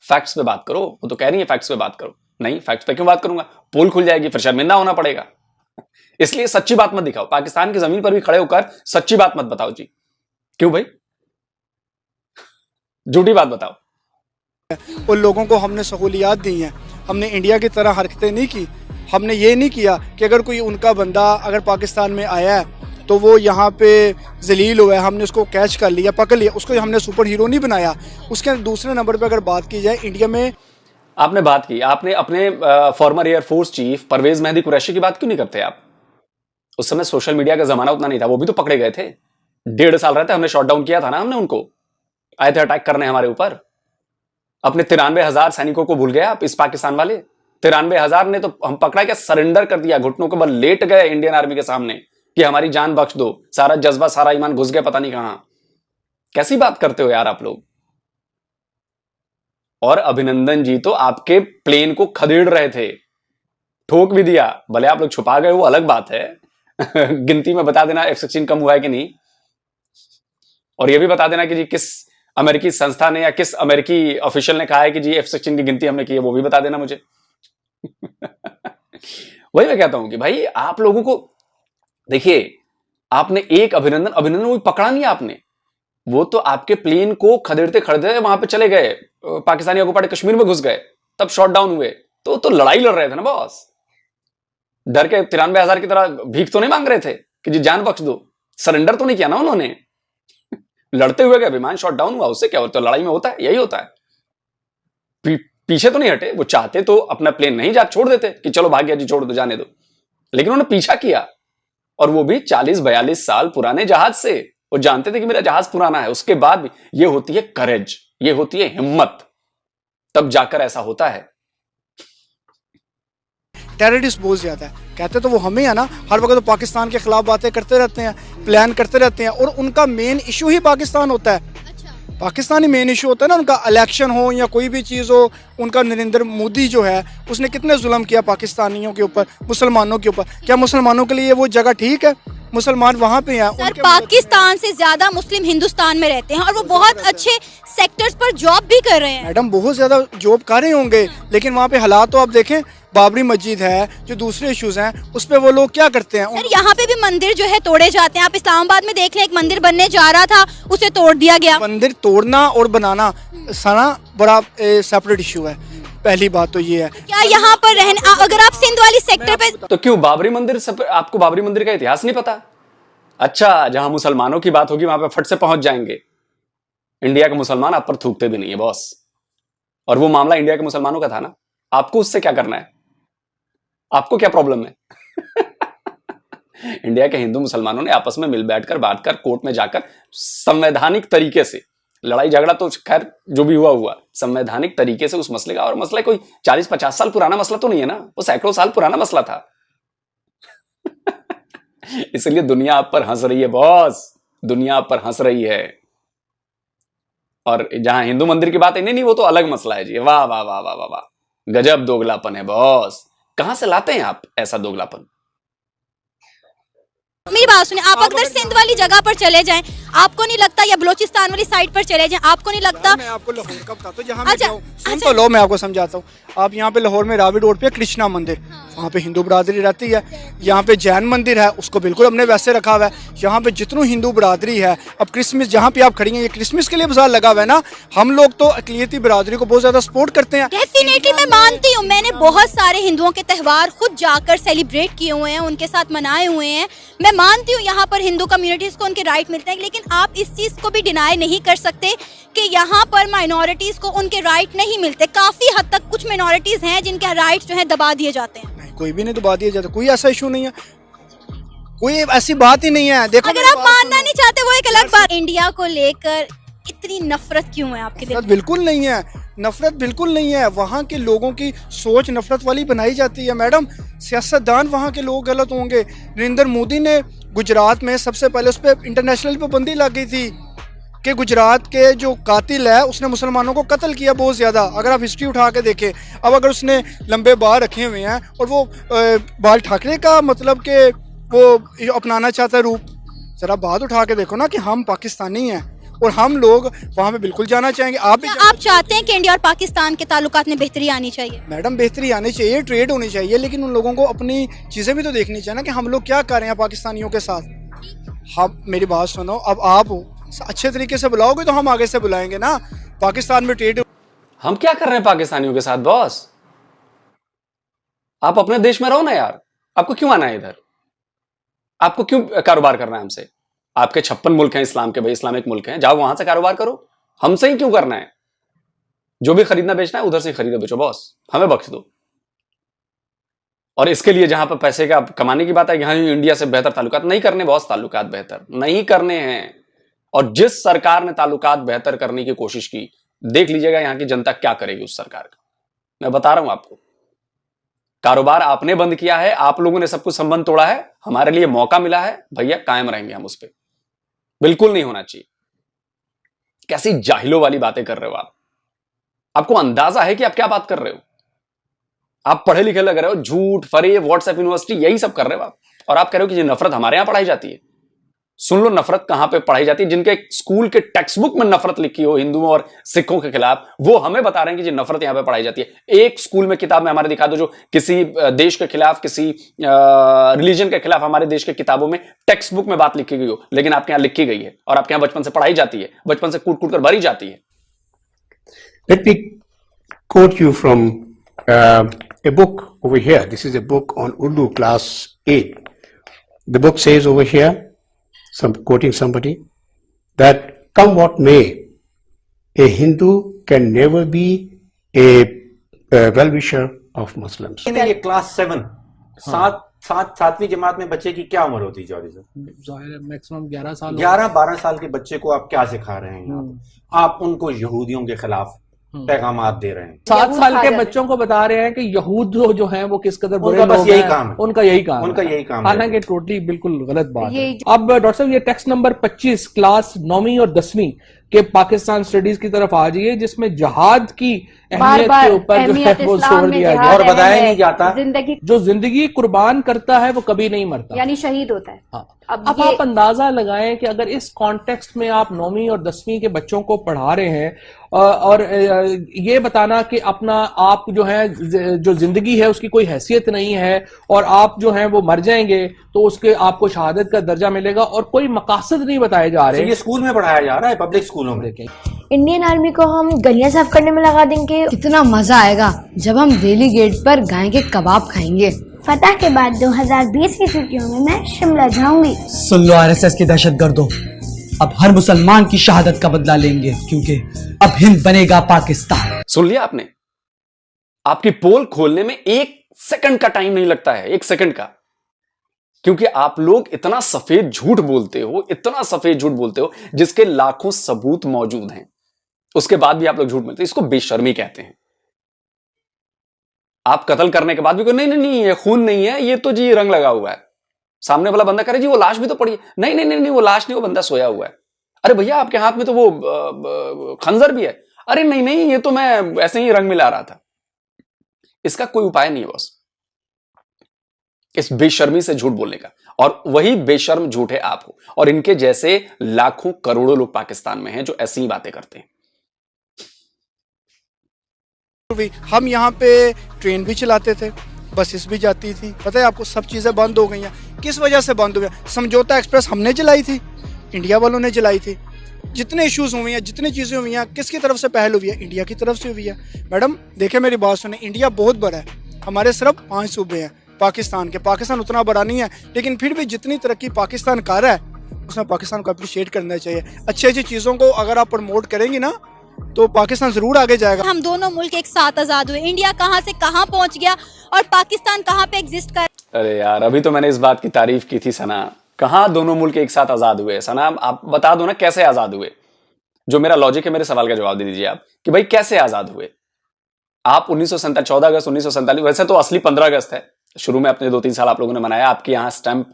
फैक्ट्स पे बात करो, वो तो कह रही है फैक्ट्स पे बात करो। नहीं, फैक्ट्स पे क्यों बात करूंगा, पोल खुल जाएगी, फिर शर्मिंदा होना पड़ेगा। इसलिए सच्ची बात मत दिखाओ, पाकिस्तान की जमीन पर भी खड़े होकर सच्ची बात मत बताओ जी। क्यों भाई, झूठी बात बताओ। उन लोगों को हमने सहूलियात दी हैं, हमने इंडिया की तरह हरकतें नहीं की। हमने ये नहीं किया कि अगर कोई उनका बंदा अगर पाकिस्तान में आया है तो वो यहाँ पे जलील हुआ है, हमने उसको कैच कर लिया, पकड़ लिया, उसको हमने सुपर हीरो नहीं बनाया। उसके दूसरे नंबर पे अगर बात की जाए, इंडिया में आपने बात की, आपने अपने former air force chief Parvez Mehdi Qureshi की बात क्यों नहीं करते आप? उस समय सोशल मीडिया का जमाना उतना नहीं था, वो भी तो पकड़े गए थे। 1.5 साल रहते, हमने शॉट डाउन किया था ना, हमने उनको, आए थे अटैक करने हमारे ऊपर। अपने 93,000 सैनिकों को भूल गए आप, इस पाकिस्तान वाले 93,000 ने तो हम पकड़ा क्या, सरेंडर कर दिया, घुटनों के बल लेट गए इंडियन आर्मी के सामने कि हमारी जान बख्श दो। सारा जज्बा सारा ईमान घुस गया पता नहीं कहां। कैसी बात करते हो यार आप लोग। और अभिनंदन जी तो आपके प्लेन को खदेड़ रहे थे, ठोक भी दिया। भले आप लोग छुपा गए वो अलग बात है गिनती में बता देना F-16 कम हुआ है कि नहीं, और ये भी बता देना कि जी किस अमेरिकी संस्था ने या किस अमेरिकी ऑफिशियल ने कहा है कि जी F-16 की गिनती हमने की है, वो भी बता देना मुझे वही मैं कहता हूं कि भाई आप लोगों को देखिए, आपने एक अभिनंदन वो पकड़ा नहीं आपने, वो तो आपके प्लेन को खदेड़ते खदेड़ते वहां पे चले गए, पाकिस्तानी ऑक्युपाइड कश्मीर में घुस गए, तब शॉट डाउन हुए। तो लड़ाई लड़ रहे थे ना बॉस, डर के 93,000 की तरह भीख तो नहीं मांग रहे थे कि जी जान बख्श दो। सरेंडर तो नहीं किया ना उन्होंने लड़ते हुए गए, विमान शॉट डाउन हुआ, उससे क्या होता है, लड़ाई में होता है यही होता है। पीछे तो नहीं हटे, वो चाहते तो अपना प्लेन नहीं जा छोड़ देते कि चलो भाग गया जी छोड़ दो जाने दो, लेकिन उन्होंने पीछा किया, और वो भी 40-42 साल पुराने जहाज से। वो जानते थे कि मेरा जहाज पुराना है, उसके बाद भी ये होती है करेज, ये होती है हिम्मत, तब जाकर ऐसा होता है। टेररिस्ट बहुत ज्यादा है, कहते तो वो हमें है ना, हर वक्त तो पाकिस्तान के खिलाफ बातें करते रहते हैं, प्लान करते रहते हैं, और उनका मेन इशू ही पाकिस्तान होता है। पाकिस्तानी मेन इशू होता है ना उनका, इलेक्शन हो या कोई भी चीज़ हो। उनका नरेंद्र मोदी जो है उसने कितने जुल्म किया पाकिस्तानियों के ऊपर, मुसलमानों के ऊपर। क्या मुसलमानों के लिए वो जगह ठीक है? मुसलमान वहाँ पे हैं। सर पाकिस्तान से ज्यादा मुस्लिम हिंदुस्तान में रहते हैं और वो बहुत अच्छे सेक्टर्स पर जॉब भी कर रहे हैं। मैडम बहुत ज्यादा जॉब कर रहे होंगे, लेकिन वहाँ पे हालात तो आप देखें, बाबरी मस्जिद है, जो दूसरे इश्यूज हैं, उस पे वो लोग क्या करते हैं। सर यहाँ पे भी मंदिर जो है तोड़े जाते हैं। आप इस्लामाबाद में देख लें, एक मंदिर बनने जा रहा था, उसे तोड़ दिया गया। मंदिर तोड़ना और बनाना सारा बड़ा सेपरेट इशू है। पहली बात तो ये है। क्या यहाँ पर रहने, अगर आप सिंध वाली सेक्टर पे, तो क्यों बाबरी मंदिर, आपको बाबरी मंदिर का इतिहास नहीं पता? अच्छा, जहां मुसलमानों की बात होगी वहां पे फट से पहुंच जाएंगे। इंडिया के मुसलमान आप पर थूकते भी नहीं है बॉस, और वो मामला इंडिया के मुसलमानों का था ना, आपको उससे क्या करना है? आपको क्या प्रॉब्लम है इंडिया के हिंदू मुसलमानों ने आपस में मिल बैठकर बात कर, कोर्ट में जाकर संवैधानिक तरीके से, लड़ाई झगड़ा तो खैर जो भी हुआ संवैधानिक तरीके से उस मसले का, और मसला कोई 40-50 साल पुराना मसला तो नहीं है ना, वो सैकड़ों साल पुराना मसला था इसलिए दुनिया आप पर हंस रही है बॉस, दुनिया आप पर हंस रही है। और जहां हिंदू मंदिर की बात है, नहीं वो तो अलग मसला है जी। वाह वाह वाह वाह वाह वाह, गजब दोगलापन है बॉस। कहां से लाते हैं आप ऐसा दोगलापन? मेरी बात सुनिए, आप अगर सिंध वाली जगह पर चले जाएं, आपको नहीं लगता, या बलोचिस्तान वाली साइड पर चले जाएं, आपको नहीं लगता? मैं आपको लाहौर का बताता हूं, जहां मैं तो लो मैं आपको समझाता हूँ। आप यहाँ पे लाहौर में रावी रोड पे कृष्णा मंदिर, वहाँ पे हिंदू बरादरी रहती है। यहाँ पे जैन मंदिर है, उसको बिल्कुल हमने वैसे रखा हुआ है। यहाँ पे जितनी हिंदू बरादरी है, अब क्रिसमस जहाँ पे आप खड़ी हैं, ये क्रिसमस के लिए बाजार लगा हुआ है ना, हम लोग तो अकलियती बरादरी को बहुत ज्यादा सपोर्ट करते हैं। डेफिनेटली मैं मानती हूँ, मैंने बहुत सारे हिंदुओं के त्यौहार खुद जाकर सेलिब्रेट किए हुए हैं, उनके साथ मनाए हुए हैं। मैं मानती हूँ यहाँ पर हिंदू कम्युनिटीज को उनके राइट मिलते हैं, लेकिन आप इस चीज को भी डिनाई नहीं कर सकते कि यहाँ पर माइनॉरिटीज को उनके राइट नहीं मिलते। काफी हद तक कुछ माइनॉरिटीज हैं जिनके राइट्स जो है दबा दिए जाते हैं। कोई भी नहीं दबा दिया जाता, कोई ऐसा इशू नहीं है, कोई ऐसी बात ही नहीं है। देखो, अगर आप मानना नहीं चाहते वो एक अलग बात। इंडिया को लेकर इतनी नफरत क्यों है आपके दिल में? बिल्कुल नहीं है, नफरत बिल्कुल नहीं है। वहाँ के लोगों की सोच नफरत वाली बनाई जाती है मैडम। सियासतदान वहाँ के लोग गलत होंगे। नरेंद्र मोदी ने गुजरात में सबसे पहले उस पर इंटरनेशनल पाबंदी लग गई थी कि गुजरात के जो कातिल है उसने मुसलमानों को कत्ल किया बहुत ज़्यादा। अगर आप हिस्ट्री उठा के देखें, अब अगर उसने लंबे बाल रखे हुए हैं और वो बाल ठाकरे का मतलब कि वो अपनाना चाहता है रूप, ज़रा बात उठा के देखो ना कि हम पाकिस्तानी हैं और हम लोग वहाँ पे बिल्कुल जाना चाहेंगे। आप भी आप चाहते हैं कि इंडिया और पाकिस्तान के ताल्लुकात में बेहतरी आनी चाहिए? मैडम बेहतरी आनी चाहिए, ट्रेड होनी चाहिए, लेकिन उन लोगों को अपनी चीज़ें भी तो देखनी चाहिए ना कि हम लोग क्या कर रहे हैं पाकिस्तानियों के साथ। हम मेरी बात सुनो, अब आप अच्छे तरीके से बुलाओगे तो हम आगे से बुलाएंगे ना। पाकिस्तान में ट्रेड हम क्या कर रहे हैं पाकिस्तानियों के साथ बॉस? आप अपने देश में रहो ना यार, आपको क्यों आना है इधर? आपको क्यों कारोबार करना है हमसे? आपके 56 मुल्क हैं इस्लाम के, भाई इस्लामिक मुल्क हैं, जाओ वहां से कारोबार करो, हमसे ही क्यों करना है? जो भी खरीदना बेचना है उधर से खरीदो बेचो बॉस, हमें बख्श दो। और इसके लिए जहां पर पैसे का कमाने की बात है, यहां इंडिया से बेहतर ताल्लुकात नहीं करने बॉस, ताल्लुकात बेहतर नहीं करने हैं। और जिस सरकार ने ताल्लुकात बेहतर करने की कोशिश की, देख लीजिएगा यहां की जनता क्या करेगी उस सरकार का। मैं बता रहा हूं आपको, कारोबार आपने बंद किया है, आप लोगों ने सब कुछ संबंध तोड़ा है, हमारे लिए मौका मिला है, भैया कायम रहेंगे हम उस पर। बिल्कुल नहीं होना चाहिए। कैसी जाहिलों वाली बातें कर रहे हो आप? आपको अंदाजा है कि आप क्या बात कर रहे हो? आप पढ़े लिखे लग रहे हो, झूठ फरेब व्हाट्सएप यूनिवर्सिटी यही सब कर रहे हो आप, और आप कह रहे हो कि ये नफरत हमारे यहां पढ़ाई जाती है। सुन लो नफरत कहां पे पढ़ाई जाती है। जिनके स्कूल के टेक्स्ट बुक में नफरत लिखी हो हिंदुओं और सिखों के खिलाफ, वो हमें बता रहे हैं कि ये नफरत यहां पे पढ़ाई जाती है। एक स्कूल में किताब में हमारे दिखा दो जो किसी देश के खिलाफ, किसी रिलीजन के खिलाफ हमारे देश के किताबों में टेक्स्ट बुक में बात लिखी गई हो, लेकिन आपके यहां लिखी गई है और आपके यहां बचपन से पढ़ाई जाती है, बचपन से कूट कूट कर भरी जाती है। Let me quote you from a book over here. This is a book on Urdu, class 8. The book says over here, quoting somebody, that come what may, a Hindu can never be a well-wisher of Muslims. ये क्लास 7 सातवीं जमात में बच्चे की क्या उम्र होती है जौहरी साहब? मैक्सिमम 11 साल 11-12 साल के बच्चे को आप क्या सिखा रहे हैं? आप उनको यहूदियों के खिलाफ पैगामात दे रहे हैं। 7 साल के बच्चों को बता रहे हैं कि यहूद जो हैं वो किस कदर बुरे उनका बस लोग यही हैं। काम है। उनका यही काम है। हालांकि टोटली बिल्कुल गलत बात है। अब डॉक्टर साहब ये टेक्स्ट नंबर 25 क्लास 9वीं और 10वीं के पाकिस्तान स्टडीज की तरफ आ जाइए, जिसमें जहाद की अहमियत के ऊपर जो है वो जोर दिया गया और बताया नहीं जाता। जो जिंदगी कुर्बान करता है वो कभी नहीं मरता, यानी शहीद होता है। हाँ। अब आप अंदाजा लगाएं कि अगर इस कॉन्टेक्स्ट में आप 9वीं और 10वीं के बच्चों को पढ़ा रहे हैं और ये बताना कि अपना आप जो है जो जिंदगी है उसकी कोई हैसियत नहीं है और आप जो है वो मर जाएंगे तो उसके आपको शहादत का दर्जा मिलेगा और कोई मकासद नहीं बताए जा रहे। ये स्कूल में पढ़ाया जा रहा है, पब्लिक स्कूलों में। इंडियन आर्मी को हम गलियां साफ करने में लगा देंगे। कितना मजा आएगा जब हम दिल्ली गेट पर गाय के कबाब खाएंगे। फतह के बाद 2020 की छुट्टियों में मैं शिमला जाऊंगी। सुन लो आरएसएस के दहशतगर्दों, अब हर मुसलमान की शहादत का बदला लेंगे, क्योंकि अब हिंद बनेगा पाकिस्तान। सुन लिया आपने? आपकी पोल खोलने में 1 सेकंड का टाइम नहीं लगता है, 1 सेकंड का, क्योंकि आप लोग इतना सफेद झूठ बोलते हो, इतना सफेद झूठ बोलते हो जिसके लाखों सबूत मौजूद हैं, उसके बाद भी आप लोग झूठ बोलते हैं। इसको बेशर्मी कहते हैं। आप कत्ल करने के बाद भी नहीं नहीं नहीं ये खून नहीं है, ये तो जी रंग लगा हुआ है। सामने वाला बंदा करे जी वो लाश भी तो पड़ी है। नहीं नहीं नहीं नहीं वो लाश नहीं, वो बंदा सोया हुआ है। अरे भैया आपके हाथ में तो वो खंजर भी है। अरे नहीं नहीं ये तो मैं ऐसे ही रंग मिला रहा था। इसका कोई उपाय नहीं है बस, इस बेशर्मी से झूठ बोलने का। और वही बेशर्म झूठ है आप हो, और इनके जैसे लाखों करोड़ों लोग पाकिस्तान में हैं जो ऐसी ही बातें करते हैं। हम यहाँ पे ट्रेन भी चलाते थे, बसेस भी जाती थी, पता है आपको, सब चीज़ें बंद हो गई हैं। किस वजह से बंद हो गया? समझौता एक्सप्रेस हमने चलाई थी, इंडिया वालों ने चलाई थी। जितने इश्यूज हुए हैं, जितनी चीज़ें हुई हैं, किसकी तरफ से पहल हुई है? इंडिया की तरफ से हुई है। मैडम देखिए मेरी बात सुने, इंडिया बहुत बड़ा है, हमारे सिर्फ 5 सूबे हैं पाकिस्तान के। पाकिस्तान उतना बड़ा नहीं है, लेकिन फिर भी जितनी तरक्की पाकिस्तान कर रहा है उसमें पाकिस्तान को अप्रिशिएट करना चाहिए। अच्छी अच्छी चीज़ों को अगर आप प्रमोट करेंगी ना तो पाकिस्तान जरूर आगे जाएगा। हम दोनों मुल्क एक साथ आजाद हुए, इंडिया कहां से कहां पहुंच गया और पाकिस्तान कहां पे एग्जिस्ट कर। अरे यार अभी तो मैंने इस बात की तारीफ की थी सना, कहां दोनों मुल्क एक साथ आजाद हुए। सना आप बता दो ना कैसे आजाद हुए, जो मेरा लॉजिक है मेरे सवाल का जवाब दे दीजिए आप कि भाई कैसे आजाद हुए आप। 14 अगस्त 1947, वैसे तो असली 15 अगस्त है, शुरू में अपने 2-3 साल आप लोगों ने मनाया, आपके यहाँ स्टैंप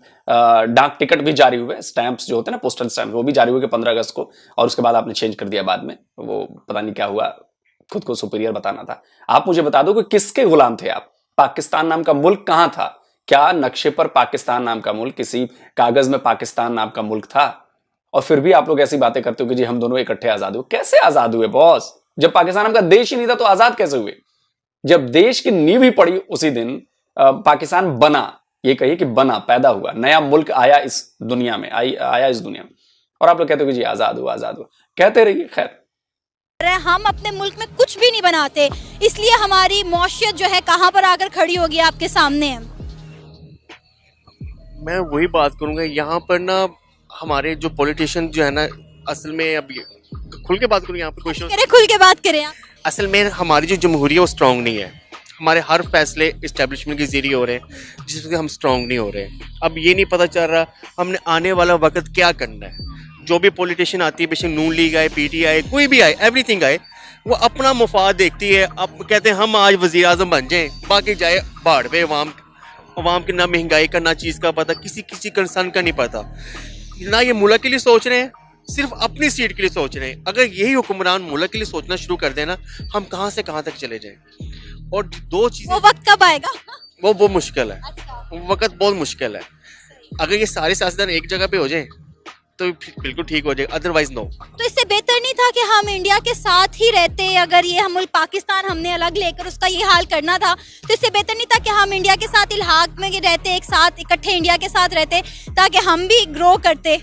डाक टिकट भी जारी हुए, स्टैंप्स जो होते हैं ना पोस्टल स्टैंप, वो भी जारी हुए कि 15 अगस्त को, और उसके बाद आपने चेंज कर दिया बाद में, वो पता नहीं क्या हुआ, खुद को सुपीरियर बताना था। आप मुझे बता दो कि किसके गुलाम थे आप? पाकिस्तान नाम का मुल्क कहां था? क्या नक्शे पर पाकिस्तान नाम का मुल्क, किसी कागज में पाकिस्तान नाम का मुल्क था? और फिर भी आप लोग ऐसी बातें करते हो कि जी हम दोनों इकट्ठे आजाद हुए। कैसे आजाद हुए बॉस? जब पाकिस्तान नाम का देश ही नहीं था तो आजाद कैसे हुए? जब देश की नींव ही पड़ी उसी दिन पाकिस्तान बना, ये कहिए कि बना, पैदा हुआ, नया मुल्क आया इस दुनिया में, आया इस दुनिया में, और आप लोग कहते हो कि जी आजाद हुआ, आजाद हुआ। कहते रहिए। खैर, हम अपने मुल्क में कुछ भी नहीं बनाते, इसलिए हमारी मौशियत जो है कहां पर आकर खड़ी होगी आपके सामने। मैं वही बात करूंगा, यहाँ पर ना हमारे जो पॉलिटिशियन जो है ना, असल में अब खुल के बात करूँ, यहाँ पर क्वेश्चन खुल के बात करें आप। असल में हमारी जो जमहूरियत वो स्ट्रांग नहीं है। हमारे हर फैसले इस्टेब्लिशमेंट के जरिए हो रहे हैं, जिसमें हम स्ट्रांग नहीं हो रहे। अब ये नहीं पता चल रहा हमने आने वाला वक्त क्या करना है। जो भी पॉलिटिशियन आती है, बेशक नून लीग आए, PTI, कोई भी आए, एवरीथिंग आए, वो अपना मुफाद देखती है। अब कहते हैं हम आज वज़ीर आज़म बन जाएं, बाकी जाए बाढ़ पे। अवाम की ना महंगाई का, ना चीज़ का पता, किसी कंसर्न का नहीं पता। ना ये मुल्क के लिए सोच रहे हैं, सिर्फ अपनी सीट के लिए सोच रहे हैं। अगर यही हुक्मरान मुल्क के लिए सोचना शुरू कर देना, हम कहाँ से कहाँ तक चले जाएं। और दो चीजें, वो वक्त कब आएगा? वो मुश्किल है। वो वक्त बहुत मुश्किल है। अगर ये सारे सियासतदान एक जगह पे हो जाए तो बिल्कुल ठीक हो जाएगा, अदरवाइज नो। तो इससे बेहतर नहीं था कि हम इंडिया के साथ ही रहते? अगर ये हम पाकिस्तान हमने अलग लेकर उसका ये हाल करना था, तो इससे बेहतर नहीं था कि हम इंडिया के साथ इल्हाक में रहते, एक साथ इकट्ठे इंडिया के साथ रहते, ताकि हम भी ग्रो करते?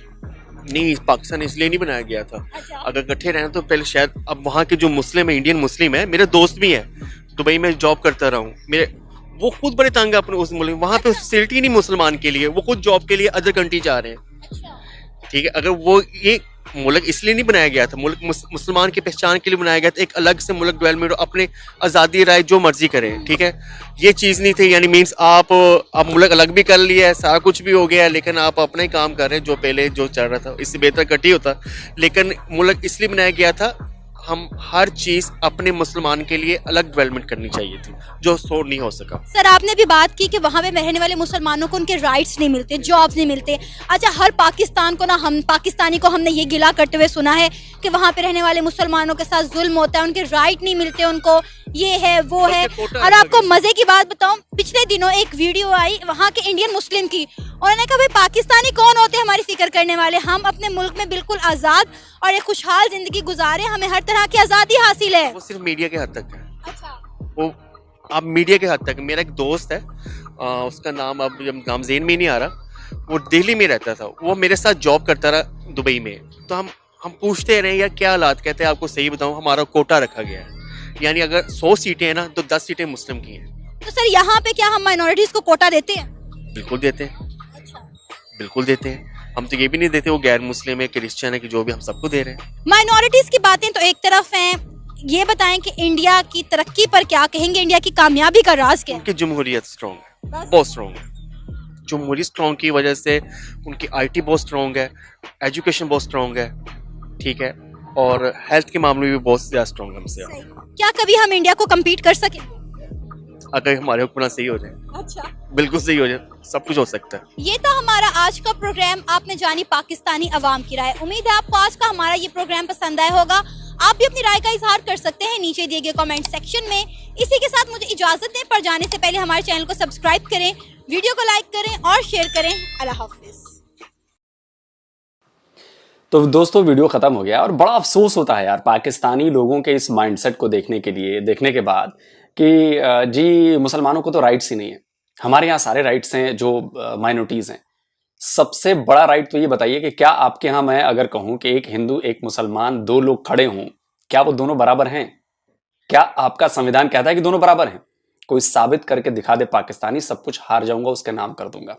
नहीं, पाकिस्तान इसलिए नहीं बनाया गया था। अगर इकट्ठे रहना तो पहले शायद, अब वहाँ के जो मुस्लिम है, इंडियन मुस्लिम है, मेरे दोस्त भी हैं, दुबई में जॉब करता रहा हूँ, मेरे वो खुद बड़े तंग है अपने उस मुल्क में। वहाँ पे फैसिलिटी नहीं मुसलमान के लिए, वो खुद जॉब के लिए अदर कंट्री जा रहे हैं। ठीक है, अगर वो ये मुल्क इसलिए नहीं बनाया गया था, मुल्क मुसलमान की पहचान के लिए बनाया गया था, एक अलग से मुल्क डेवलपमेंट, अपने आज़ादी राय जो मर्जी करें। ठीक है, ये चीज़ नहीं थी, यानी मीन्स आप मुल्क अलग भी कर लिया है, सारा कुछ भी हो गया है, लेकिन आप अपना ही काम कर रहे हैं जो पहले जो चल रहा था, इससे बेहतर कट ही होता। लेकिन मुल्क इसलिए बनाया गया था, हम हर चीज अपने मुसलमान के लिए अलग डेवलपमेंट करनी चाहिए थी, जो सो नहीं हो सका। सर, आपने भी बात की कि वहाँ पे रहने वाले मुसलमानों को उनके राइट्स नहीं मिलते, जॉब्स नहीं मिलते। अच्छा, हर पाकिस्तान को ना, हम पाकिस्तानी को हमने ये गिला करते हुए सुना है कि वहाँ पे रहने वाले मुसलमानों के साथ जुल्म होता है, उनके राइट नहीं मिलते उनको, ये है वो है। और आपको मजे की बात बताऊं, पिछले दिनों एक वीडियो आई वहाँ के इंडियन मुस्लिम की, उन्होंने कहा भाई पाकिस्तानी कौन होते हैं हमारी फिक्र करने वाले, हम अपने मुल्क में बिल्कुल आज़ाद और एक खुशहाल जिंदगी गुजारे, हमें हर तरह की आज़ादी हासिल है। वो सिर्फ मीडिया के हद तक है। वो आप मीडिया के हद तक। मेरा एक दोस्त है, उसका नाम अब नाम ज़हन में नहीं आ रहा, वो दिल्ली में रहता था, वो मेरे साथ जॉब करता रहा दुबई में। तो हम पूछते रहे यार क्या हालात, कहते हैं आपको सही बताऊं, हमारा कोटा रखा गया है, यानी अगर 100 सीटें हैं ना तो 10 सीटें मुस्लिम की हैं। तो सर, यहाँ पे क्या हम माइनॉरिटीज को कोटा देते हैं? बिल्कुल देते हैं। बिल्कुल देते हैं। हम तो ये भी नहीं देते वो गैर मुस्लिम है, क्रिश्चियन है, कि जो भी, हम सबको दे रहे हैं। माइनॉरिटीज की बातें तो एक तरफ हैं, ये बताएं कि इंडिया की तरक्की पर क्या कहेंगे, इंडिया की कामयाबी का राज क्या है? उनकी जमहूरियत स्ट्रॉन्ग है, बहुत स्ट्रॉन्ग है। जमहूरियत स्ट्रॉन्ग की वजह से उनकी IT बहुत स्ट्रॉन्ग है, एजुकेशन बहुत स्ट्रॉन्ग है, ठीक है, और हेल्थ के मामले में भी बहुत ज्यादा स्ट्रॉन्ग है हमसे। क्या कभी हम इंडिया को कम्पीट कर सके अगर हमारे हुक्मरान सही हो जाए? अच्छा, बिल्कुल सही हो जाए, सब कुछ हो सकता है। ये था हमारा आज का प्रोग्राम, आपने जानी पाकिस्तानी अवाम की राय। उम्मीद है आपको आज का हमारा ये प्रोग्राम पसंद आया होगा। आप भी अपनी राय का इजहार कर सकते हैं नीचे दिए गए कमेंट सेक्शन में। इसी के साथ मुझे इजाजत दें, पर जाने से पहले हमारे चैनल को सब्सक्राइब करें, वीडियो को लाइक करें और शेयर करें। अल्लाह हाफिज। तो दोस्तों, वीडियो खत्म हो गया और बड़ा अफसोस होता है यार पाकिस्तानी लोगों के इस माइंडसेट को देखने के बाद कि जी मुसलमानों को तो राइट्स ही नहीं है। हमारे यहाँ सारे राइट्स हैं जो माइनॉरिटीज हैं। सबसे बड़ा राइट तो ये बताइए कि क्या आपके यहाँ मैं अगर कहूं कि एक हिंदू एक मुसलमान दो लोग खड़े हों, क्या वो दोनों बराबर हैं? क्या आपका संविधान कहता है कि दोनों बराबर हैं? कोई साबित करके दिखा दे पाकिस्तानी, सब कुछ हार जाऊंगा, उसके नाम कर दूंगा।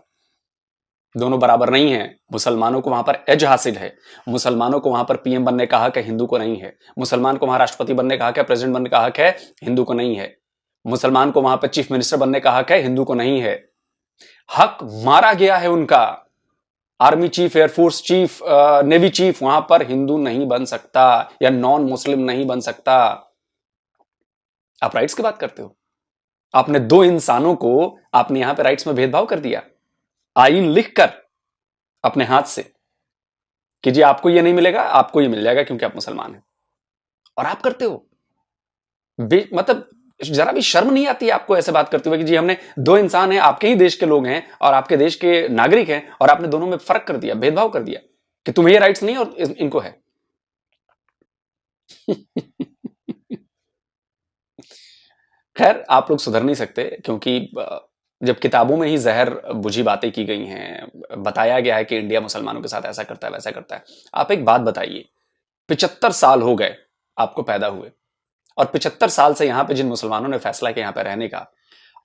दोनों बराबर नहीं है। मुसलमानों को वहां पर एज हासिल है, मुसलमानों को वहां पर PM बनने का हक है, हिंदू को नहीं है। मुसलमान को वहां राष्ट्रपति बनने का हक है, प्रेसिडेंट बनने का हक है, हिंदू को नहीं है। मुसलमान को वहां पर चीफ मिनिस्टर बनने का हक है, हिंदू को नहीं है। हक मारा गया है उनका। Army chief, air force chief, navy chief, वहां पर हिंदू नहीं बन सकता या नॉन मुस्लिम नहीं बन सकता। आप राइट्स की बात करते हो, आपने दो इंसानों को आपने यहां पे राइट्स में भेदभाव कर दिया, आईन लिखकर अपने हाथ से कि जी आपको ये नहीं मिलेगा, आपको ये मिल जाएगा क्योंकि आप मुसलमान हैं, और आप करते हो। मतलब जरा भी शर्म नहीं आती आपको ऐसे बात करते हुए कि जी हमने दो इंसान हैं, आपके ही देश के लोग हैं और आपके देश के नागरिक हैं, और आपने दोनों में फर्क कर दिया, भेदभाव कर दिया कि तुम्हें ये राइट्स नहीं और इनको है। खैर, आप लोग सुधर नहीं सकते, क्योंकि जब किताबों में ही जहर बुझी बातें की गई हैं, बताया गया है कि इंडिया मुसलमानों के साथ ऐसा करता है वैसा करता है। आप एक बात बताइए, 75 साल हो गए आपको पैदा हुए, और 75 साल से यहां पे जिन मुसलमानों ने फैसला किया यहां पे रहने का,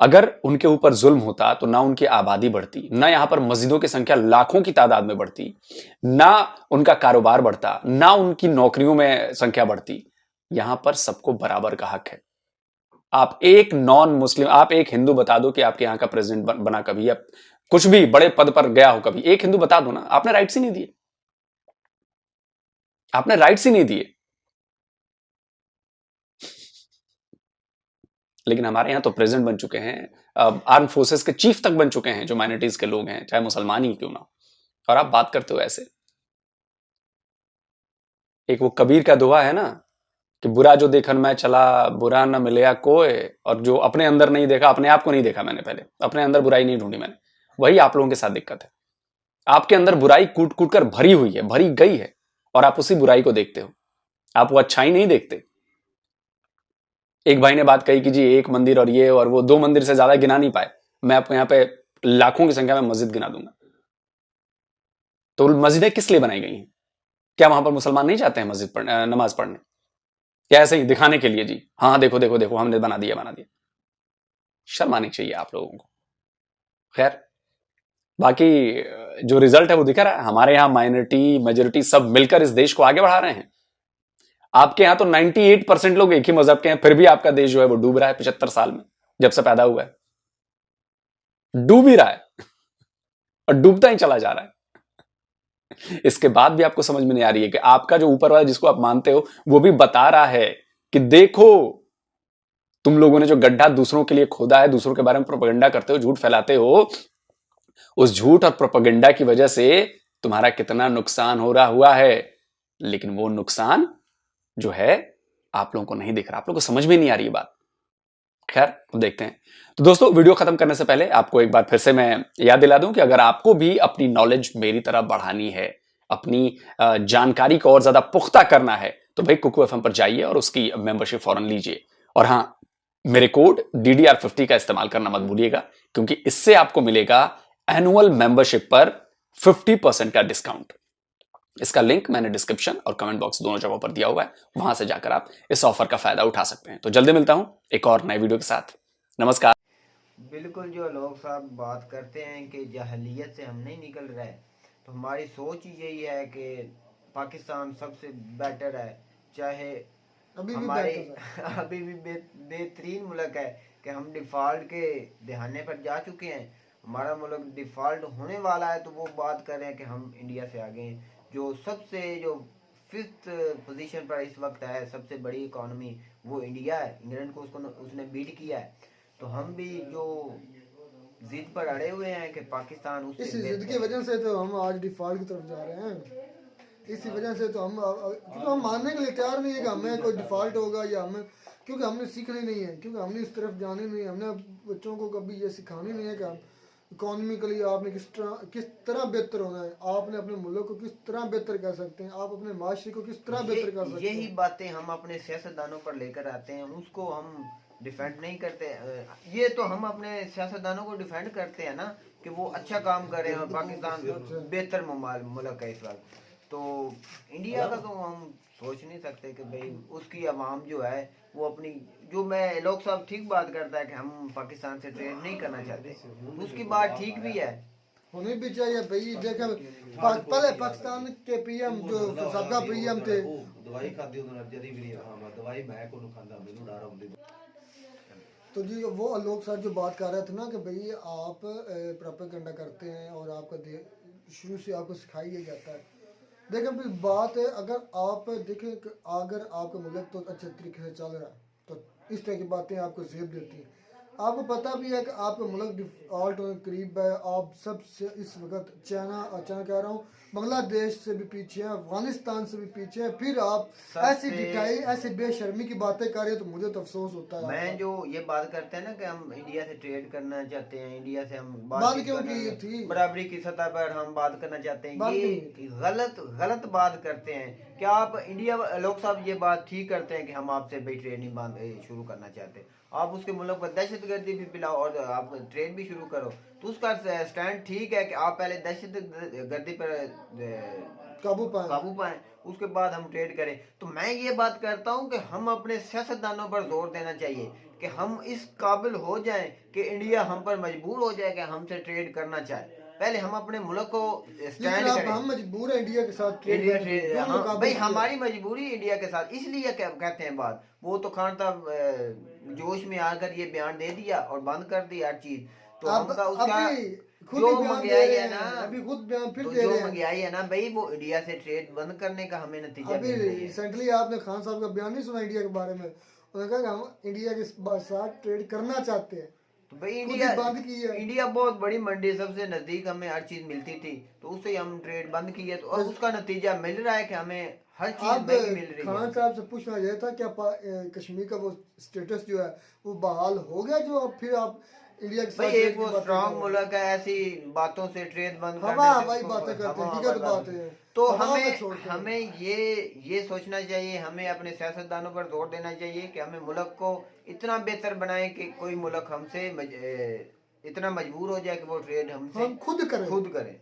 अगर उनके ऊपर जुल्म होता तो ना उनकी आबादी बढ़ती, ना यहां पर मस्जिदों की संख्या लाखों की तादाद में बढ़ती, ना उनका कारोबार बढ़ता, ना उनकी नौकरियों में संख्या बढ़ती। यहां पर सबको बराबर का हक है। आप एक नॉन मुस्लिम, आप एक हिंदू बता दो कि आपके यहां का प्रेसिडेंट बना कभी, या कुछ भी बड़े पद पर गया हो कभी, एक हिंदू बता दो ना। आपने राइट्स ही नहीं दिए, आपने राइट्स ही नहीं दिए। लेकिन हमारे यहां तो प्रेसिडेंट बन चुके हैं, आर्म फोर्सेस के चीफ तक बन चुके हैं जो माइनॉरिटीज के लोग हैं, चाहे मुसलमान ही क्यों ना, और आप बात करते हो ऐसे। एक वो कबीर का दोहा है ना कि बुरा जो देखन मैं चला, बुरा न मिलया कोई, और जो अपने अंदर नहीं देखा, अपने आप को नहीं देखा मैंने, पहले अपने अंदर बुराई नहीं ढूंढी मैंने। वही आप लोगों के साथ दिक्कत है। आपके अंदर बुराई कूट कूट कर भरी हुई है, भरी गई है, और आप उसी बुराई को देखते हो, आप वो अच्छाई नहीं देखते। एक भाई ने बात कही कि जी एक मंदिर और ये और वो, 2 मंदिर से ज्यादा गिना नहीं पाए, मैं आपको यहां पे लाखों की संख्या में मस्जिद गिना दूंगा। तो मस्जिदें किस लिए बनाई गई हैं? क्या वहां पर मुसलमान नहीं जाते हैं मस्जिद पढ़ने, नमाज पढ़ने, या ऐसे ही दिखाने के लिए जी हाँ देखो देखो देखो हमने बना दिया। शर्म आनी चाहिए आप लोगों को। खैर, बाकी जो रिजल्ट है वो दिखा रहा है, हमारे यहां माइनॉरिटी मेजोरिटी सब मिलकर इस देश को आगे बढ़ा रहे हैं। आपके यहां तो 98% लोग एक ही मजहब के हैं, फिर भी आपका देश जो है वो डूब रहा है 75 साल में, जब से पैदा हुआ है डूब ही रहा है, और डूबता ही चला जा रहा है। इसके बाद भी आपको समझ में नहीं आ रही है कि आपका जो ऊपर वाला जिसको आप मानते हो वो भी बता रहा है कि देखो तुम लोगों ने जो गड्ढा दूसरों के लिए खोदा है, दूसरों के बारे में प्रोपेगेंडा करते हो, झूठ फैलाते हो, उस झूठ और प्रोपेगेंडा की वजह से तुम्हारा कितना नुकसान हो रहा हुआ है। लेकिन वो नुकसान जो है आप लोगों को नहीं दिख रहा, आप लोगों को समझ में नहीं आ रही बात। खैर, तो देखते हैं। तो दोस्तों, वीडियो खत्म करने से पहले आपको एक बार फिर से मैं याद दिला दूं कि अगर आपको भी अपनी नॉलेज मेरी तरह बढ़ानी है, अपनी जानकारी को और ज्यादा पुख्ता करना है, तो भाई कुकू एफएम पर जाइए और उसकी मेंबरशिप फौरन लीजिए। और हाँ, मेरे कोड DDR50 का इस्तेमाल करना मत भूलिएगा, क्योंकि इससे आपको मिलेगा एनुअल मेंबरशिप पर 50% का डिस्काउंट। इसका लिंक मैंने डिस्क्रिप्शन और कमेंट बॉक्स दोनों जगहों पर दिया हुआ है, वहां से जाकर आप इस ऑफर का फायदा उठा सकते हैं। तो जल्दी मिलता हूं एक और नए वीडियो के साथ। नमस्कार। बिल्कुल, जो लोग साहब बात करते हैं कि जहलियत से हम नहीं निकल रहे, तो हमारी सोच ही यही है कि पाकिस्तान सबसे बेटर है, चाहे हमारे अभी भी बेहतरीन मुल्क है कि हम डिफ़ॉल्ट के दहाने पर जा चुके हैं, हमारा मुल्क डिफ़ॉल्ट होने वाला है। तो वो बात कर रहे हैं कि हम इंडिया से आगे हैं, जो सबसे जो 5th पोजीशन पर इस वक्त है, सबसे बड़ी इकॉनमी वो इंडिया है। इंग्लैंड को उसने बीट किया है। तो हम भी जो जिद पर अड़े हुए हैं कि पाकिस्तान उससे इस जिद की वजह से तो हम आज डिफॉल्ट की तरफ जा रहे हैं। इसी वजह से तो हम मानने के लिए तैयार नहीं है कि हमें कोई डिफॉल्ट होगा, या हमें, क्योंकि हमने सीखनी नहीं है, क्योंकि हमने इस तरफ जानी नहीं है। हमने बच्चों को कभी ये सिखानी नहीं है कि इकोनॉमिकली आपने किस तरह बेहतर होना है, आपने अपने मुल्क को किस तरह बेहतर कर सकते हैं, आप अपने माशरे को किस तरह बेहतर कर सकते हैं। यही बातें हम अपने सियासतदानों पर लेकर आते हैं, उसको हम डिफेंड नहीं करते। ये तो हम अपने सियासतदानों को डिफेंड करते हैं ना कि वो अच्छा काम कर रहे हैं, पाकिस्तान बेहतर मुल्क है इस वक्त। तो इंडिया का तो हम सोच नहीं सकते कि भाई उसकी आवाम जो है वो अपनी, जो मैं लोग साहब ठीक बात करता है कि हम पाकिस्तान से ट्रेड नहीं करना चाहते, उसकी बात ठीक भी है, होनी भी चाहिए भाई। देखा पहले पाकिस्तान के पीएम जो सबका पीएम थे, दवाई खाती दवाई मैं को खांदा मैनू डर आउंदी। तो जी वो लोग सर जो बात कर रहे थे ना कि भाई आप प्रोपेगेंडा करते हैं और आपका शुरू से आपको सिखाया जाता है। देखें फिर बात है, अगर आप देखें अगर आपका मुल्क तो अच्छे तरीके से चल रहा है तो इस तरह की बातें आपको जेब देती हैं। आपको पता भी है कि आपका मुल्क डिफॉल्ट होने के करीब है। आप सबसे इस वक्त चाइना कह रहा हूँ, बांग्लादेश से भी पीछे हैं, अफगानिस्तान से भी पीछे हैं, फिर आप ऐसी ढिठाई ऐसी बेशर्मी की बातें कर रहे हैं तो मुझे तो अफसोस होता है। मैं जो ये बात करते हैं ना कि हम इंडिया से ट्रेड करना चाहते हैं, इंडिया से हम बात क्यों की थी, बराबरी की सतह पर हम बात करना चाहते हैं, ये गलत बात करते हैं। क्या आप इंडिया लोग साहब ये बात ठीक करते हैं कि हम आपसे भाई ट्रेड नहीं शुरू करना चाहते? आप उसके मुल्क पर दहशतगर्दी भी पिलाओ और आप ट्रेड भी शुरू करो, तो उसका स्टैंड ठीक है कि आप पहले दहशतगर्दी पर काबू पाएं, उसके बाद हम ट्रेड करें। तो मैं ये बात करता हूं कि हम अपने सियासतदानों पर जोर देना चाहिए कि हम इस काबिल हो जाएं कि इंडिया हम पर मजबूर हो जाए कि हमसे ट्रेड करना चाहे। पहले हम अपने मुल्क को स्टैंड करें। हम मजबूर है इंडिया के साथ ट्रेड भाई हमारी मजबूरी इंडिया के साथ, इसलिए क्या कहते हैं बात, वो तो खान साहब जोश में आकर ये बयान दे दिया और बंद कर दिया हर चीज। तो हमका उसका जो महंगाई है ना, अभी खुद बयान फिर तो दे जो रहे हैं महंगाई है ना भाई, वो इंडिया से ट्रेड बंद करने का हमें नतीजा अभी रिसेंटली आपने खान साहब का बयान नहीं सुना इंडिया के बारे में? उन्होंने कहा कि हम इंडिया के साथ ट्रेड करना चाहते हैं। तो भाई इंडिया बहुत बड़ी मंडी, सबसे नजदीक हमें हर चीज मिलती थी, तो उससे हम ट्रेड बंद किए, तो अब उसका नतीजा मिल रहा है कि हमें हर चीज महंगी मिल रही है। खान साहब से पूछना यह था क्या कश्मीर का वो स्टेटस जो है वो बहाल हो गया, जो अब फिर आप इंडिया के साथ एक वो स्ट्रॉन्ग मुल्क है, ऐसी बातों से ट्रेड बंद बातें करते हैं, ठीक है, बात है। तो हमें ये सोचना चाहिए, हमें अपने सियासतदानों पर जोर देना चाहिए कि हमें मुल्क को इतना बेहतर बनाए कि कोई मुल्क हमसे इतना मजबूर हो जाए कि वो ट्रेड हमसे खुद करें।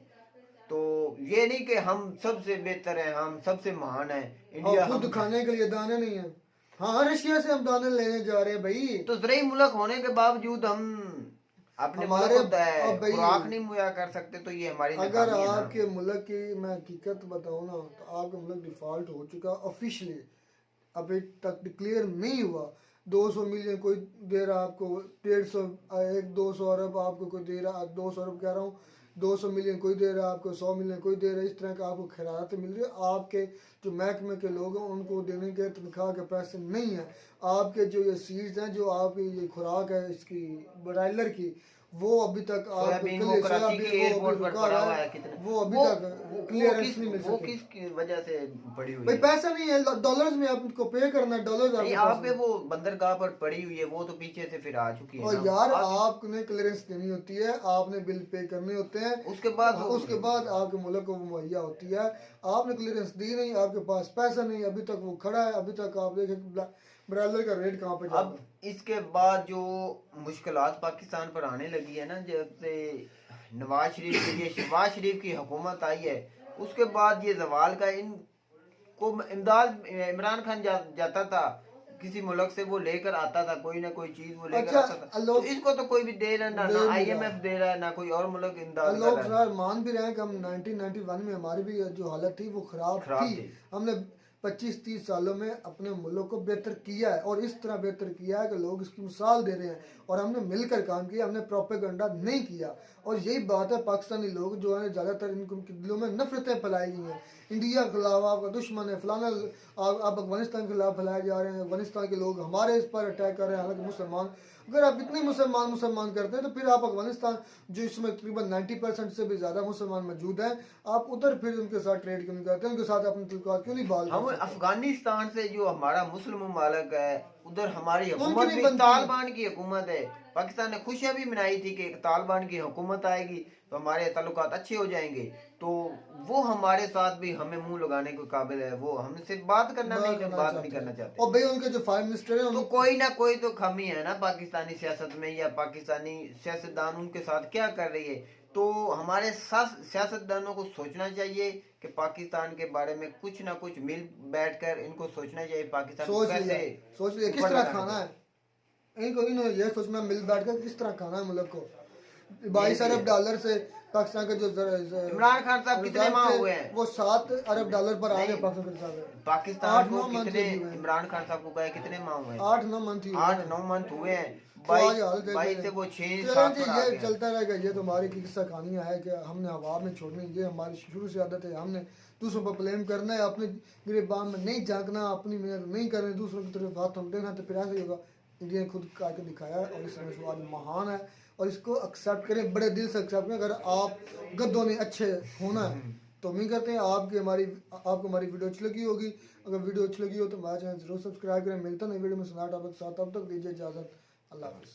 तो ये नहीं कि हम सबसे बेहतर हैं, हम सबसे महान हैं, इंडिया खुद खाने के लिए दाने नहीं है। हाँ, रशिया से हम दाने लेने जा रहे हैं भाई, तो ज़रूरी मुल्क होने के बावजूद हम अपने खुराक नहीं मुहैया कर सकते, तो ये हमारी अगर आपके मुल्क की मैं हकीकत बताऊँ ना, तो आपका मुल्क डिफॉल्ट हो चुका ऑफिशियली, अभी तक डिक्लेयर नहीं हुआ। 200 मिलियन कोई दे रहा आपको, 150 200 अरब आपको कोई दे रहा, 200 अरब कह रहा हूँ, 200 मिलियन कोई दे रहा है आपको, 100 मिलियन कोई दे रहा है, इस तरह का आपको खैरात मिल रही है। आपके जो महकमे के लोग हैं उनको देने के तनख्वाह के पैसे नहीं है। आपके जो ये सीड्स हैं, जो आपकी ये खुराक है इसकी ब्रायलर की, वो अभी तक वो अभी तक क्लियरेंस नहीं मिल सकी। वो किस वजह से पड़ी हुई है? पैसा नहीं है, डॉलर्स में आपको पे करना है, डॉलर्स आपके वो बंदरगाह पर पड़ी हुई है, वो तो पीछे से फिर आ चुकी है। और यार आपने क्लियरेंस देनी होती है, आपने बिल पे करने होते हैं, उसके बाद आपके मुल्क को मुहैया होती है। आपने क्लियरेंस दी नहीं, आपके पास पैसा नहीं, अभी तक वो खड़ा है, अभी तक आप देखें ब्रायलर का रेट कहाँ पे। अब इसके बाद जो मुश्किलात पाकिस्तान पर आने लगी है ना, जब से नवाज शरीफ के लिए शहबाज शरीफ की हुकूमत आई है, उसके बाद ये जवाल का इनको इमदाद इमरान खान जाता था किसी मुल्क से, वो लेकर आता था कोई ना कोई चीज, वो लेकर आता था। तो इसको तो कोई भी दे रहा है ना IMF दे रहा है, ना कोई और मुल्क इमदाद लोग मान भी रहे हैं कि हम 1991 में हमारी भी जो हालत थी वो खराब थी। हमने 25-30 सालों में अपने मुल्क को बेहतर किया है, और इस तरह बेहतर किया है कि लोग इसकी मिसाल दे रहे हैं, और हमने मिलकर काम किया, हमने प्रोपेगेंडा नहीं किया। और यही बात है, पाकिस्तानी लोग जो है ज़्यादातर इनके दिलों में नफरतें फैलाई गई हैं, इंडिया के खिलाफ आपका दुश्मन है, फलाना आप अफगानिस्तान के खिलाफ फैलाए जा रहे हैं, अफगानिस्तान के लोग हमारे इस पर अटैक कर रहे हैं, हालांकि मुसलमान, अगर आप इतने मुसलमान करते हैं तो फिर आप अफगानिस्तान जो इसमें तकरीबन 90% से भी ज़्यादा मुसलमान मौजूद हैं, आप उधर फिर उनके साथ ट्रेड क्यों नहीं करते, उनके साथ अपने तल्लुकात क्यों नहीं बहाल करते? हम अफगानिस्तान से जो हमारा मुस्लिम मुमालिक है, उधर हमारी हुकूमत भी तालिबान की हुकूमत है। पाकिस्तान ने खुशियां भी मनाई थी कि तालिबान की हुकूमत आएगी तो हमारे ताल्लुकात अच्छे हो जाएंगे, तो वो हमारे साथ भी हमें मुंह लगाने के काबिल है, वो हमसे बात नहीं करना चाहते। और भाई उनके जो प्राइम मिनिस्टर है, तो कोई ना कोई तो खामी है ना पाकिस्तानी सियासत में, या पाकिस्तानी सियासतदान उनके साथ क्या कर रही है। तो हमारे सियासतदानों को सोचना चाहिए कि पाकिस्तान के बारे में कुछ ना कुछ मिल बैठकर इनको सोचना चाहिए, पाकिस्तान सोच लिया किस तरह खाना है इनको, ये सोचना मिल बैठकर किस तरह खाना है मुल्क को। 22 अरब डॉलर से पाकिस्तान का जो इमरान खान साहब कितने माह हुए हैं, वो 7 अरब डॉलर पर आ गए पाकिस्तान को कितने, इमरान खान साहब को गए कितने माह हुए हैं? 8-9 मंथ हुए हैं। 22 से वो 6-7 ये चलता रहेगा। ये तो हमारी किस्सा कहानियां है कि हमने हवा में छोड़नी, ये हमारी शुरू से आदत है। हमने दूसरों पर ब्लेम करना है, अपने गिरबान में नहीं झांकना, अपनी मेहनत नहीं करनी, दूसरों की तरफ हाथ हम देना, तो फिर ऐसे होगा। इंडिया ने खुद करके दिखाया है और इसमें वो आज महान है और इसको एक्सेप्ट करें, बड़े दिल से एक्सेप्ट करें। अगर आप गद्दों ने अच्छे होना है तो उम्मीद करते हैं आपको हमारी वीडियो अच्छी लगी होगी। अगर वीडियो अच्छी लगी हो तो हमारा चैनल जरूर सब्सक्राइब करें। मिलता है वीडियो में सुना टॉपिक के साथ, तब तक दीजिए इजाज़त। अल्लाह हाफ़िज़।